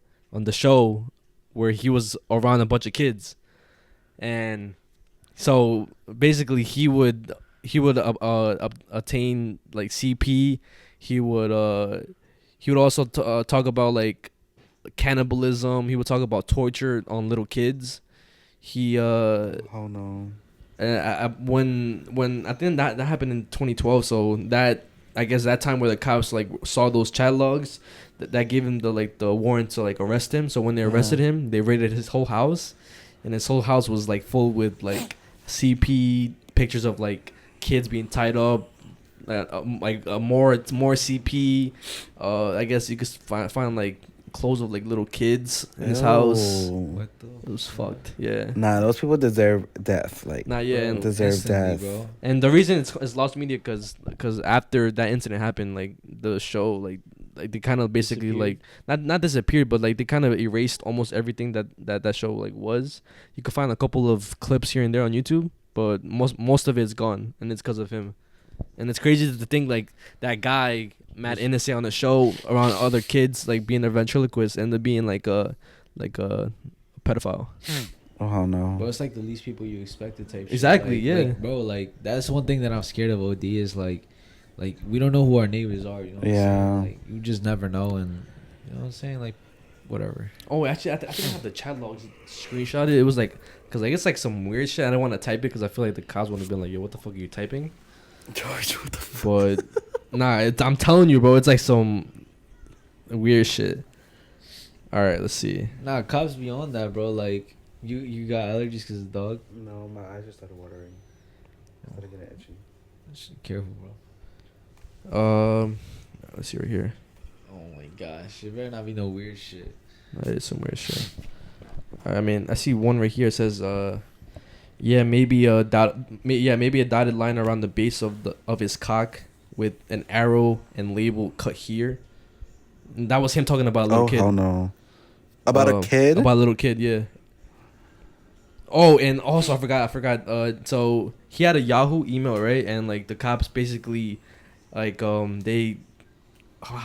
show where he was around a bunch of kids, and so basically he would attain like CP. He would also talk about like cannibalism. He would talk about torture on little kids. He Oh no. When I think that happened in 2012, so that I guess that time where the cops like saw those chat logs, that gave him the warrant to like arrest him. So when they arrested him, they raided his whole house, and his whole house was like full with like CP pictures of like kids being tied up, more CP. I guess you could find like clothes of like little kids in his house. What the? It was fucked. Yeah. Nah, those people deserve death. Like, Nah, yeah, and deserve death. Bro. And the reason it's lost media because after that incident happened, like the show, like they kind of basically like not disappeared, but like they kind of erased almost everything that show like was. You could find a couple of clips here and there on YouTube, but most of it's gone, and it's because of him. And it's crazy to think like that guy Matt Innocent on the show around other kids, like being a ventriloquist, and being like a pedophile. Oh no. Bro, it's like the least people you expected type shit. Exactly, Like, yeah. like, bro, like that's one thing that I'm scared of. OD is like we don't know who our neighbors are. You know what I'm saying? Like you just never know, and you know what I'm saying. Like whatever. Oh, actually, I think I have the chat logs screenshotted. It was like, cause like it's like some weird shit. I don't want to type it because I feel like the cops would have been like, "Yo, what the fuck are you typing?" George, what the fuck? But nah, I'm telling you, bro, it's like some weird shit. All right, let's see. Nah, cops beyond that, bro. Like you got allergies because of the dog. No, my eyes just started watering. Started getting itchy. Just careful, bro. Let's see right here. Oh my gosh, it better not be no weird shit. That is some weird shit. I mean, I see one right here. It says, maybe a dotted line around the base of his cock with an arrow and label cut here. And that was him talking about a little kid. Oh no. About a kid? About a little kid, yeah. Oh, and also I forgot. So he had a Yahoo email, right? And like the cops basically, like they,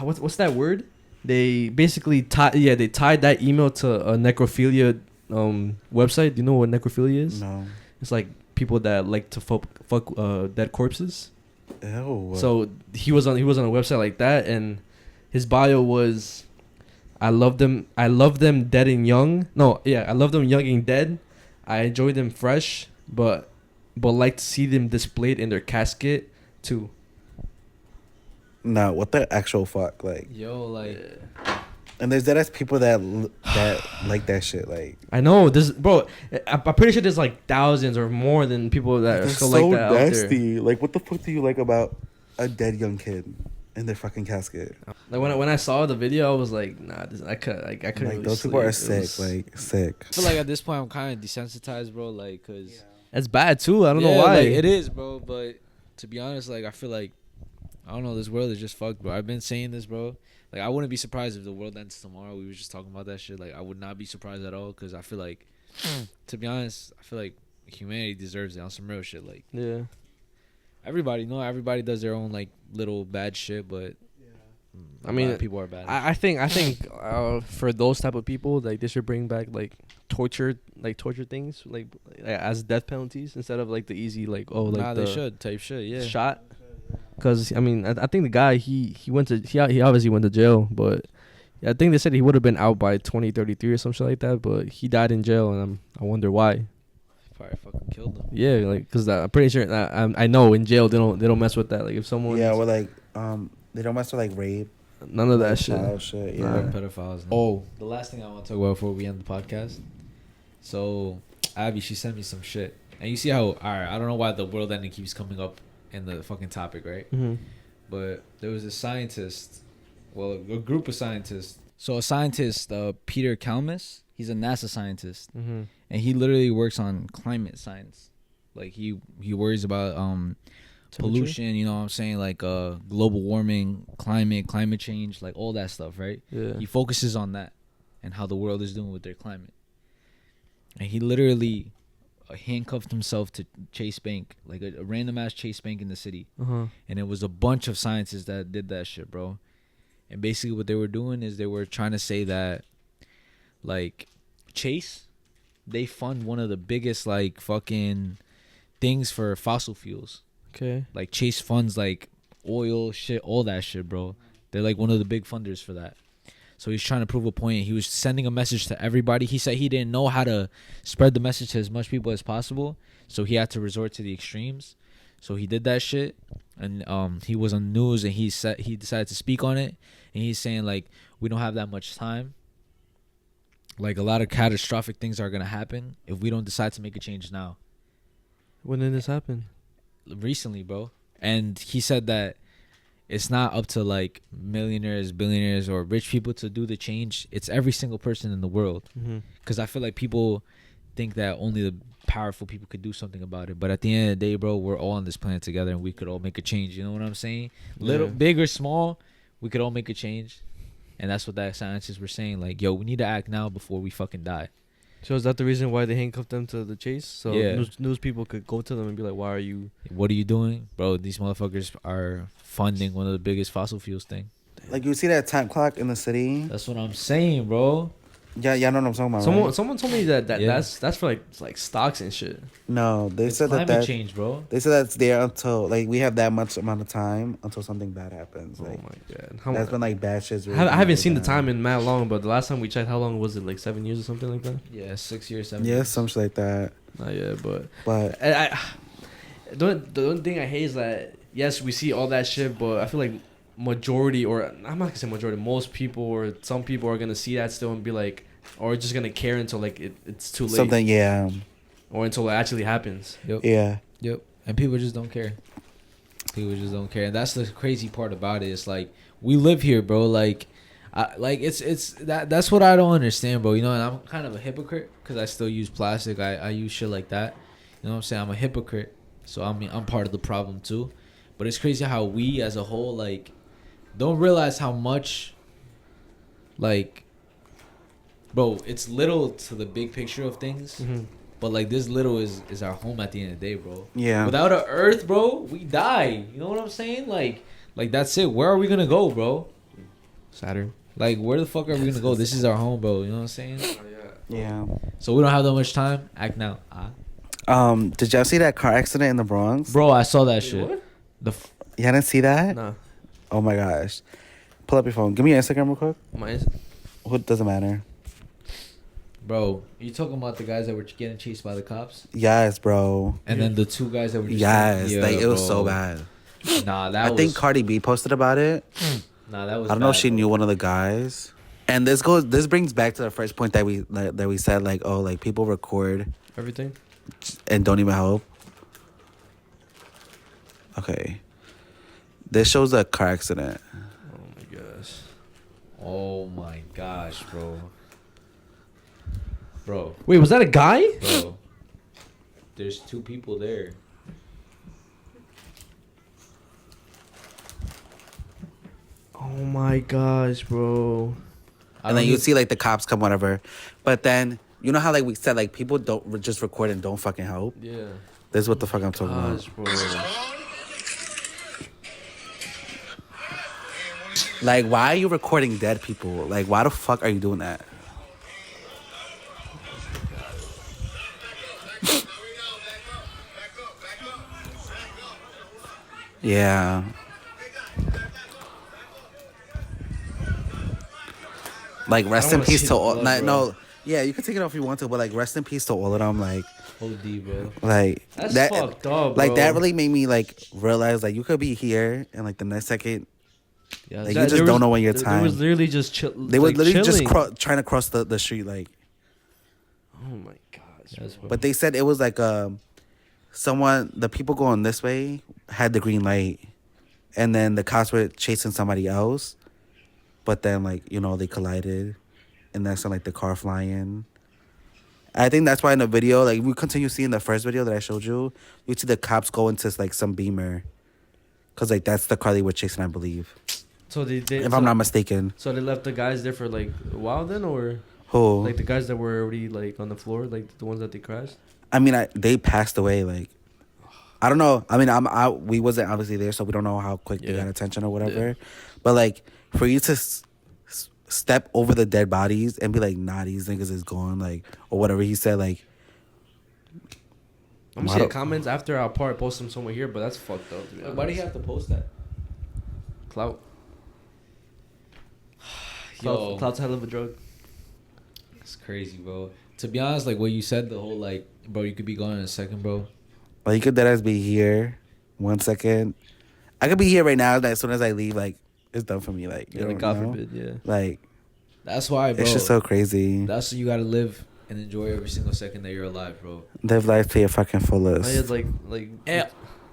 what's that word? They basically tied that email to a necrophilia website. Do you know what necrophilia is? No. It's like people that like to fuck dead corpses. Ew. So he was on a website like that, and his bio was, I love them dead and young. No, yeah, I love them young and dead. I enjoy them fresh, but like to see them displayed in their casket too. No, what the actual fuck? Like, Yo, like and there's that people that like that shit. Like, I know this, bro. I'm pretty sure there's like thousands or more than people that are that's still so like that out there. nasty. Like, what the fuck do you like about a dead young kid in their fucking casket? Like when I saw the video, I was like, nah, I couldn't. Like, Really those people sleep. are It sick. was- Like, sick. I feel like at this point I'm kind of desensitized, bro. Like, cause That's bad too. I don't know why. Like, it is, bro. But to be honest, like I feel like I don't know. This world is just fucked, bro. I've been saying this, bro. Like I wouldn't be surprised if the world ends tomorrow. We were just talking about that shit. Like I would not be surprised at all because I feel like, to be honest, I feel like humanity deserves it on some real shit. Like Yeah. Everybody, everybody does their own like little bad shit, but I mean, people are bad. I think for those type of people, like they should bring back like torture things like as death penalties instead of like the easy like they should type shit. Yeah, shot. Because I mean, I think the guy he obviously went to jail, but I think they said he would have been out by 2033 or something like that. But he died in jail, and I wonder why. probably fucking killed them. Yeah, like because I'm pretty sure I know in jail they don't mess with that. Like if someone or like they don't mess with like rape. none of that like, shit. child shit. Yeah. Nah. Pedophiles. Oh, the last thing I want to talk about before we end the podcast. So Abby, she sent me some shit, and you see how I don't know why the world ending keeps coming up in the fucking topic, right? Mm-hmm. But there was a scientist, well, a group of scientists. So a scientist, Peter Kalmus, he's a NASA scientist, Mm-hmm. and he literally works on climate science. Like he worries about pollution, you know what I'm saying, like global warming, climate change, like all that stuff, right? Yeah. He focuses on that and how the world is doing with their climate. And he literally handcuffed himself to Chase Bank, like a random ass Chase Bank in the city. Uh-huh. And it was a bunch of scientists that did that shit, bro. And basically what they were doing is they were trying to say that, like, Chase, they fund one of the biggest, like, fucking things for fossil fuels. Okay. Like, Chase funds, like, oil, shit, all that shit, bro. They're, like, one of the big funders for that. So he's trying to prove a point. He was sending a message to everybody. He said he didn't know how to spread the message to as much people as possible. So he had to resort to the extremes. So he did that shit. And he was on the news and he decided to speak on it. And he's saying, like, we don't have that much time. Like, a lot of catastrophic things are going to happen if we don't decide to make a change now. When did this happen? Recently, bro. And he said that it's not up to like millionaires, billionaires, or rich people to do the change. It's every single person in the world. Because I feel like people think that only the powerful people could do something about it. But at the end of the day, bro, we're all on this planet together and we could all make a change. You know what I'm saying? Little, big or small, we could all make a change. And that's what that scientists were saying. Like, yo, we need to act now before we fucking die. So is that the reason why they handcuffed them to the Chase? So Yeah. news people could go to them and be like, why are you... What are you doing? Bro, these motherfuckers are funding one of the biggest fossil fuels thing. Like you see that time clock in the city. That's what I'm saying, bro. Yeah, I know what I'm talking about. Someone told me that Yeah. that's for like stocks and shit. No, they It's said climate that change, bro. they said that's there until like we have that much amount of time until something bad happens. Like Oh my god. How that's much? when like bad shit's really I haven't going seen the down. time in mad long, but the last time we checked, how long was it? Like 7 years or something like that? Yeah, 6 years, 7 Yeah, years. some shit like that. Not yet, but But the only thing I hate is that yes, we see all that shit, but I feel like majority, or I'm not gonna say majority, most people or some people are gonna see that still and be like, or just gonna care until like it's too late, something, or until it actually happens. Yep. yeah. Yep. And people just don't care. People just don't care. And that's the crazy part about it. It's like, we live here, bro. Like, that's what I don't understand, bro. You know, and I'm kind of a hypocrite because I still use plastic. I use shit like that. You know what I'm saying? I'm a hypocrite. So, I mean, I'm part of the problem too. But it's crazy how we as a whole, like, don't realize how much, like, bro, it's little to the big picture of things. Mm-hmm. But, like, this little is our home at the end of the day, bro. Yeah. Without an earth, bro, we die. You know what I'm saying? Like that's it. Where are we going to go, bro? Saturn. Like, where the fuck are we going to go? This is our home, bro. You know what I'm saying? Yeah. So we don't have that much time. Act now. Did y'all see that car accident in the Bronx? Bro, I saw that shit. What? You didn't see that? Nah. Oh my gosh. Pull up your phone. Give me your Instagram real quick. Mine. What doesn't matter. Bro, you talking about the guys that were getting chased by the cops? Yes, bro. And then the two guys that were just Yes, yeah, like it was bro. so bad. Nah, that I was... think Cardi B posted about it. Nah, that was I don't know if bad, she bro. knew one of the guys. And this brings back to the first point that we said, like, oh, like people record Everything. and don't even help. Okay. This shows a car accident. Oh my gosh. Oh my gosh, bro. Bro. Wait, was that a guy? Bro, there's two people there. Oh my gosh, bro. And then you see like the cops come, whatever. But then you know how like we said like people don't just record and don't fucking help. Yeah. This is what the fuck I'm talking Gosh, about. bro. Like, why are you recording dead people? Like, why the fuck are you doing that? Yeah. Like, rest don't in wanna peace see to the all. blood, bro. No, yeah, you can take it off if you want to, but like, rest in peace to all of them. Like, OD, bro. That's that. fucked up, Like, bro. that really made me like realize like you could be here and like the next second, Yeah, like, you just don't know when your They time. was literally just chill. They were like, literally chilling. just trying to cross the street, like. Oh my gosh. That's bro. But they said it was like the people going this way had the green light, and then the cops were chasing somebody else, but then like they collided, and that's when like the car flying. I think that's why in the video, like we continue seeing the first video that I showed you, you see the cops go into like some Beamer, cause like that's the car they were chasing, I believe, So they did. if so, I'm not mistaken. So they left the guys there for like a while then, or Who? like the guys that were already like on the floor, like the ones that they crashed. I mean, they passed away. Like, I don't know. I mean, we wasn't obviously there, so we don't know how quick they Yeah. got attention or whatever. But like, for you to step over the dead bodies and be like, "Nah, these niggas is gone," like, or whatever he said, like. I'm gonna see the comments after our part. Post them somewhere here, but that's fucked up. To be Why do you have to post that? clout? Yo. Clout's hell of a drug. It's crazy, bro. To be honest, like what you said, the whole like, bro, you could be gone in a second, bro. Like, you could deadass be here, 1 second. I could be here right now. That as soon as I leave, like, it's done for me. Like, you Yeah, like don't God know? forbid, yeah. Like, That's why, bro. it's just so crazy. That's what you gotta live and enjoy every single second that you're alive, bro. Live life to your fucking I fullest. had like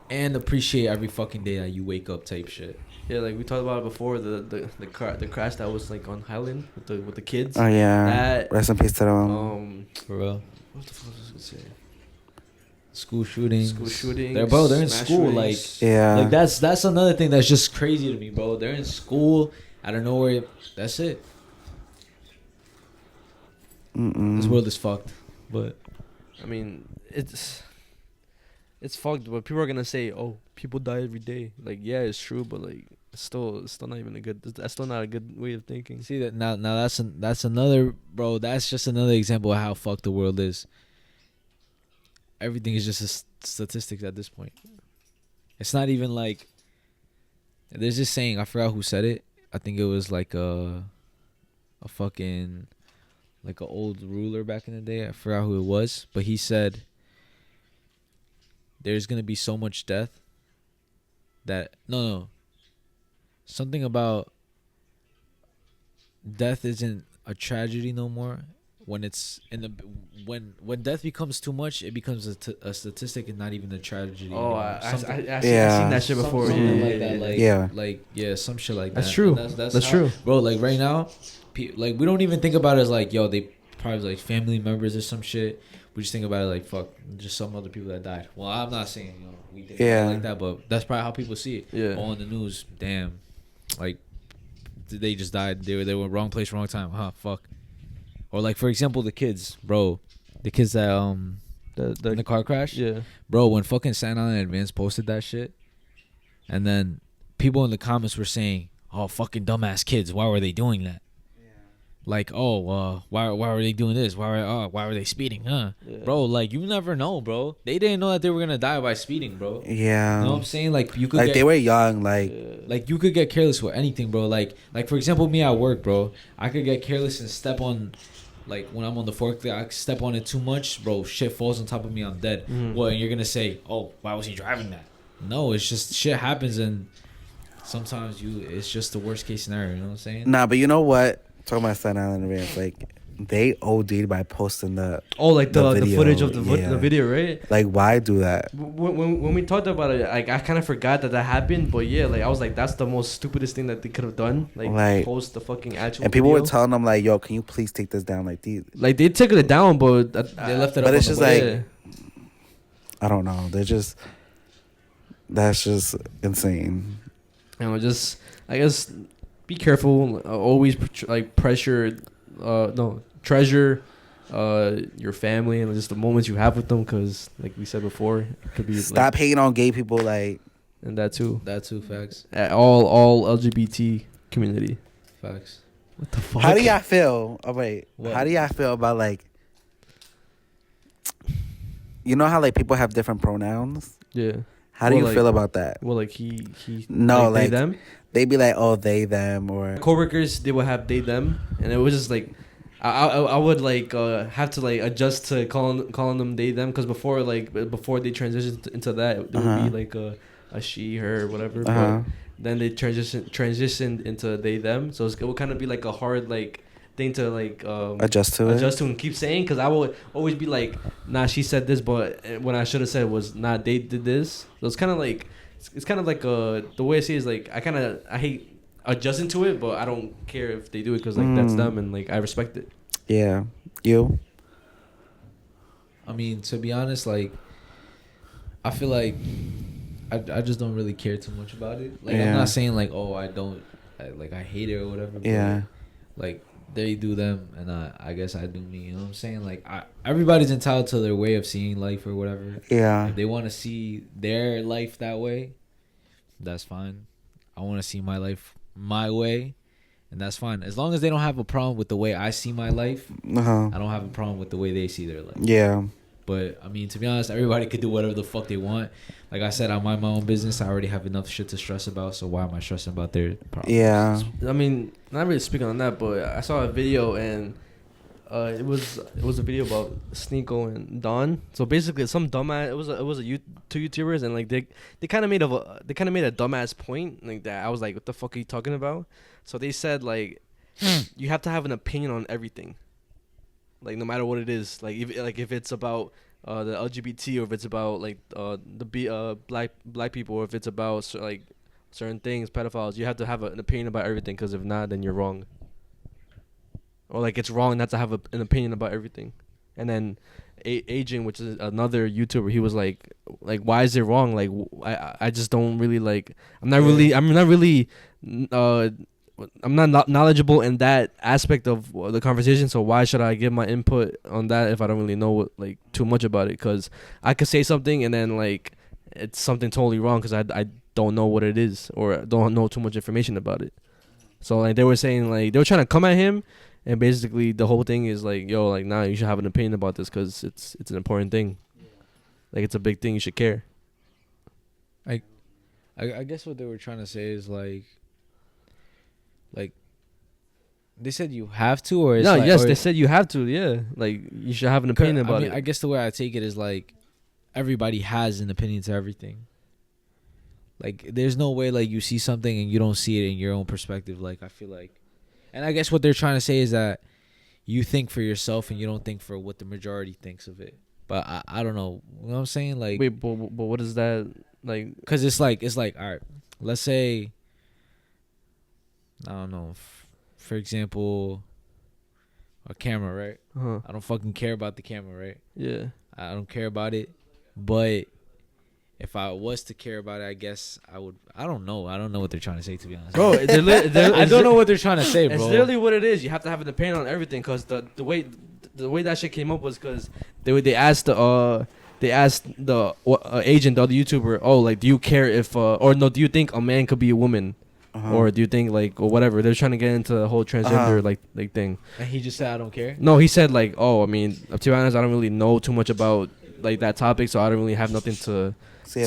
And appreciate every fucking day that you wake up, type shit. yeah, like we talked about it before, the crash that was like on Highland with the kids. Oh yeah. That, Rest in peace to them. For real. what the fuck was I gonna say? School shootings. School shootings. They're in mass school, shootings. Yeah. like that's another thing that's just crazy to me, bro. They're in school, out of nowhere. That's it. Mm-mm. This world is fucked. But I mean, it's fucked, but people are gonna say, "Oh, people die every day." Like, yeah, it's true, but like, it's still not even a good. That's still not a good way of thinking. see that now that's another, bro. That's just another example of how fucked the world is. Everything is just a statistics at this point. It's not even like there's this saying. I forgot who said it. I think it was like a fucking like an old ruler back in the day. I forgot who it was, but he said there's gonna be so much death that no something about death isn't a tragedy no more. When it's in the when death becomes too much, it becomes a statistic and not even a tragedy. Oh, anymore. I Something- seen Yeah. that shit before. something Yeah, like yeah, that, yeah. like Yeah. some shit like That's that. true. And That's how- true. bro. Like right now, like we don't even think about it as like, yo, they probably like family members or some shit. We just think about it like, fuck, just some other people that died. Well, I'm not saying we think about it Yeah. like that, but that's probably how people see it. Yeah. On the news, damn, like they just died. They were wrong place, wrong time. Huh? Fuck. Or like for example, the kids, bro. The kids that in the car crash. Yeah. Bro, when fucking San Island Advance posted that shit, and then people in the comments were saying, "Oh, fucking dumbass kids, why were they doing that?" Like, oh, why were they doing this? Why were they speeding? Huh, Yeah. bro? Like, you never know, bro. They didn't know that they were gonna die by speeding, bro. Yeah. You know what I'm saying? Like, you could Like, get, they were young. Like, like you could get careless with anything, bro. Like for example, me at work, bro. I could get careless and step on. Like, when I'm on the forklift, I step on it too much, bro. Shit falls on top of me, I'm dead. Mhm. Well, and you're going to say, oh, why was he driving that? No, it's just shit happens, and sometimes it's just the worst case scenario, you know what I'm saying? nah, but you know what? Talking about Staten Island Advance, like, they OD'd by posting the. Oh, like the video, footage of yeah. the video, right? Like, why do that? When we talked about it, like I kind of forgot that happened, but yeah, like I was like, that's the most stupidest thing that they could have done, like post the fucking actual. And people video. were telling them, like, yo, can you please take this down? Like, these. Like they took it down, but They left it But up it's on just the like, yeah. I don't know. They're just. That's just insane. You know, just I guess be careful. Always treasure your family and just the moments you have with them, because like we said before, it could be Stop hating on gay people. Like, and that too. That too, facts. All LGBT community. Facts. What the fuck? How do y'all feel? Oh wait, What? how do y'all feel about like? You know how like people have different pronouns. Yeah. How do Well, you like- feel about that? Well, like he. No, they, like them. they be like, oh, they them or Coworkers, they would have they them, and it was just like, I would like have to like adjust to calling them they them, because before they transitioned into that, it would be like a she her whatever. But then they transitioned into they them, so it would kind of be like a hard like thing to like adjust to and keep saying, because I would always be like, nah, she said this, but what I should have said was, nah, they did this. So it's kind of like the way I see it is like I hate adjusting to it, but I don't care if they do it, because like that's them, and like I respect it. Yeah, you. I mean, to be honest, like, I feel like I just don't really care too much about it. Like, I'm not saying like, oh, I hate it or whatever. But Yeah. like they do them, and I guess I do me. You know what I'm saying? Like, everybody's entitled to their way of seeing life or whatever. Yeah. If they want to see their life that way, that's fine. I want to see my life my way, and that's fine. As long as they don't have a problem with the way I see my life, I don't have a problem with the way they see their life. Yeah. But I mean, to be honest, everybody could do whatever the fuck they want. Like I said, I mind my own business. I already have enough shit to stress about, so why am I stressing about their problems? Yeah. I mean, not really speaking on that, but I saw a video, and it was a video about Sneeko and Don. So basically, some dumbass. It was two YouTubers, and like they kind of made a dumbass point like that. I was like, what the fuck are you talking about? So they said like, you have to have an opinion on everything. Like no matter what it is, like if it's about the LGBT, or if it's about like black people, or if it's about like certain things, pedophiles, you have to have an opinion about everything, because if not, then you're wrong. Or like it's wrong not to have an opinion about everything. And then Agent, which is another YouTuber, he was like why is it wrong? Like I just don't really like. I'm not really I'm not knowledgeable in that aspect of the conversation, so why should I give my input on that if I don't really know like too much about it? Because I could say something and then like it's something totally wrong because I don't know what it is, or don't know too much information about it. So like they were saying, like they were trying to come at him, and basically the whole thing is like, yo, like nah, you should have an opinion about this because it's an important thing. Like it's a big thing, you should care. I guess what they were trying to say is like they said you have to, or it's No, like, yes, or they said you have to. Yeah, like you should have an opinion about it. I guess the way I take it is like everybody has an opinion to everything. Like there's no way like you see something and you don't see it in your own perspective. Like I feel like, and I guess what they're trying to say is that you think for yourself and you don't think for what the majority thinks of it. But I don't know. You know what I'm saying? Like, wait, but what is that like? Because it's like all right. Let's say, I don't know. For example, a camera, right? Uh-huh. I don't fucking care about the camera, right? Yeah. I don't care about it. But if I was to care about it, I guess I would. I don't know what they're trying to say, to be honest. Bro, I don't know what they're trying to say, bro. It's literally what it is. You have to have an opinion on everything, because the way that shit came up was because they asked the agent, the other YouTuber, oh, like, do you care if or no, do you think a man could be a woman? Or do you think like, or whatever? They're trying to get into the whole transgender like thing. And he just said, I don't care. No, he said like, oh, I mean, to be honest, I don't really know too much about like that topic, so I don't really have nothing to say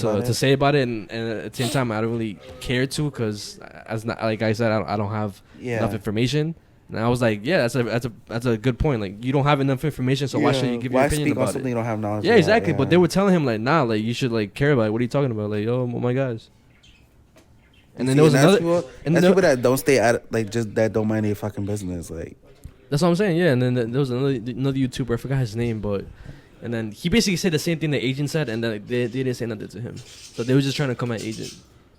about it, and at the same time, I don't really care to, because as not, like I said, I don't have enough information. And I was like, yeah, that's a good point. Like, you don't have enough information, so why should you give your opinion about something it? you don't have knowledge Yeah, about? exactly. Yeah. But they were telling him like, nah, like you should like care about it. What are you talking about? Like, oh my guys. And then there was another, and then people that don't stay at like just that don't mind their fucking business. Like that's what I'm saying. Yeah, and then there was another YouTuber. I forgot his name, but and then he basically said the same thing the agent said, and then they didn't say nothing to him. So they were just trying to come at agent.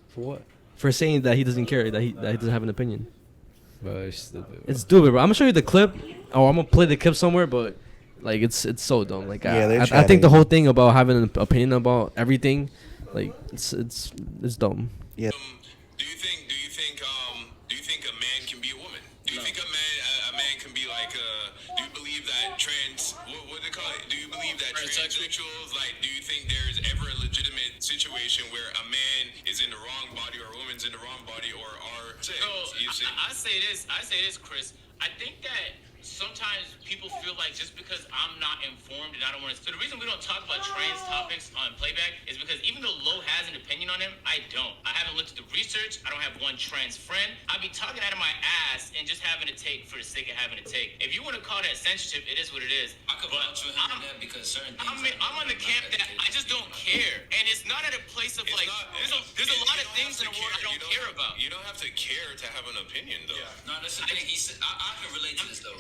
For what? For saying that he doesn't care, that he doesn't have an opinion. Bro, it's stupid. It's stupid, bro. I'm gonna show you the clip, or I'm gonna play the clip somewhere, but like it's so dumb. Like I think the whole thing about having an opinion about everything, like it's dumb. Yeah. Do you think a man can be a woman? Do you think a man can be like? Do you believe that what they call it? Do you believe that transsexuals, like, do you think there's ever a legitimate situation where a man is in the wrong body or a woman's in the wrong body or are sex? So You see? I say this, Chris. I think that sometimes people feel like just because I'm not informed and I don't want to. So the reason we don't talk about trans topics on playback is because even though Lo has an opinion on him, I don't. I haven't looked at the research. I don't have one trans friend. I be talking out of my ass and just having a take for the sake of having a take. If you want to call that censorship, it is what it is. I could vouch for him on that because certain things. I'm on the camp that I just don't care, and it's not at a place of like. There's a lot of things in the world I don't care about. You don't have to care to have an opinion, though. No, that's the thing. He said, I can relate to this though.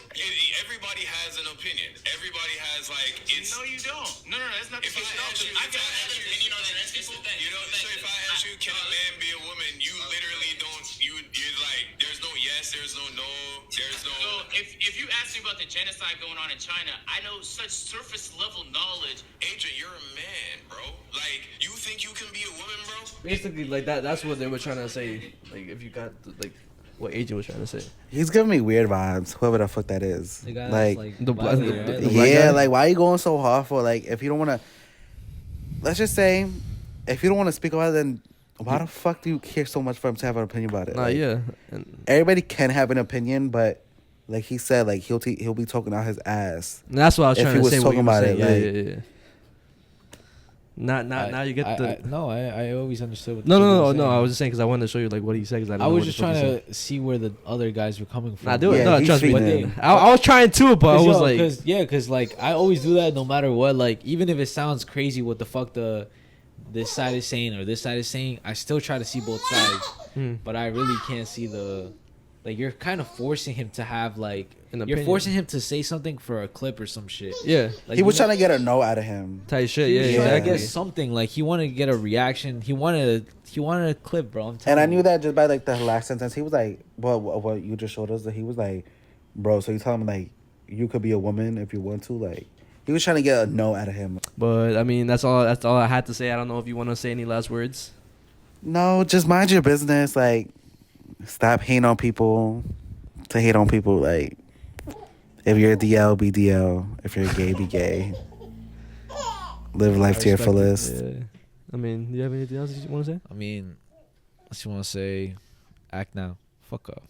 Everybody has an opinion. Everybody has like it's. No, you don't. No, that's not the If I case. ask you, I got an opinion on trans people. You know, so if I ask you, can a man be a woman? You literally don't. You're like, there's no yes, there's no no, there's no. So if you ask me about the genocide going on in China, I know such surface level knowledge. Agent, you're a man, bro. Like, you think you can be a woman, bro? Basically, like that's what they were trying to say. Like, if you got like what Agent was trying to say. He's giving me weird vibes. Whoever the fuck that is. The guy like, that's, the black- black, the- right? the black yeah, guy? like why are you going so hard for? Like, if you don't want to, let's just say, if you don't want to speak about it, then why the fuck do you care so much for him to have an opinion about it? Nah, Like, yeah. And everybody can have an opinion, but like he said, like he'll be talking out his ass. that's what I was If trying he to was say. What talking you were about saying. it, Yeah. Now you get the. I always understood what No. I was just saying because I wanted to show you like what he said. 'Cause I, didn't I know was what just the fuck he trying said. to see where the other guys were coming from. Nah, do it. Yeah, No, he's trust me. feeding I was trying to, but I was like, because like I always do that no matter what. Like even if it sounds crazy, what the fuck this side is saying or this side is saying, I still try to see both sides. But I really can't see like you're kind of forcing him to have like An you're opinion. forcing him to say something for a clip or some shit. yeah, Like, He was you know- trying to get a no out of him. tight shit. He Yeah, was trying to exactly. get something. Like he wanted to get a reaction. He wanted a clip, bro. I'm telling And I you. knew that just by like the last sentence. He was like, "Well, what you just showed us." That he was like, "Bro, so you tell him like you could be a woman if you want to." Like he was trying to get a no out of him. But I mean, that's all I had to say. I don't know if you want to say any last words. No, just mind your business. Like, stop hating on people. To hate on people, like, if you're a DL, be DL. If you're gay, be gay. Live life to your respect it. fullest. Yeah. I mean, do you have anything else you want to say? I mean, I just want to say, act now. Fuck up.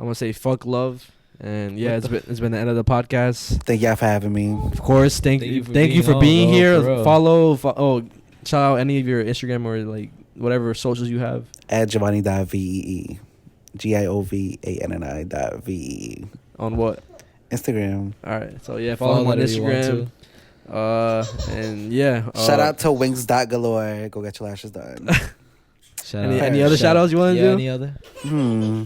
I want to say fuck love, and yeah, it's been the end of the podcast. Thank y'all for having me. Of course, thank you for being on, bro, here. for real. Follow. Shout out any of your Instagram or like whatever socials you have. At Giovanni.vee. GIOVANNI.vee. On what? Instagram. All right. So yeah, follow him on whatever you want Instagram. And yeah. Shout out to Wings.galore. Go get your lashes done. Shout Any other shout outs you want to do? Any other? Hmm.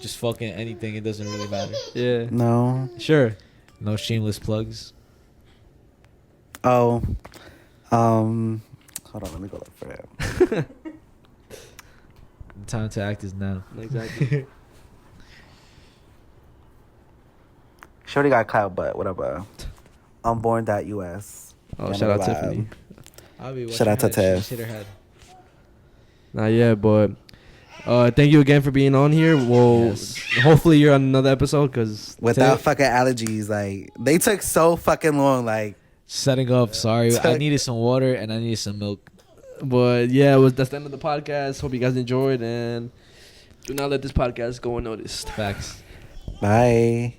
Just fucking anything. It doesn't really matter. Yeah. No. Sure. No shameless plugs. Oh. Hold on. Let me go look for it. The time to act is now. Exactly. Shorty got clout, but whatever. Unborn.us. Oh, shout out Tiffany. Shout out to Tiff. Hit her head. Nah, yeah, but thank you again for being on here. Well, Yes. hopefully you're on another episode because Without fucking allergies, like they took so fucking long. Like Setting up. Sorry, I needed some water and I needed some milk. But yeah, that's the end of the podcast. Hope you guys enjoyed, and do not let this podcast go unnoticed. Facts. bye.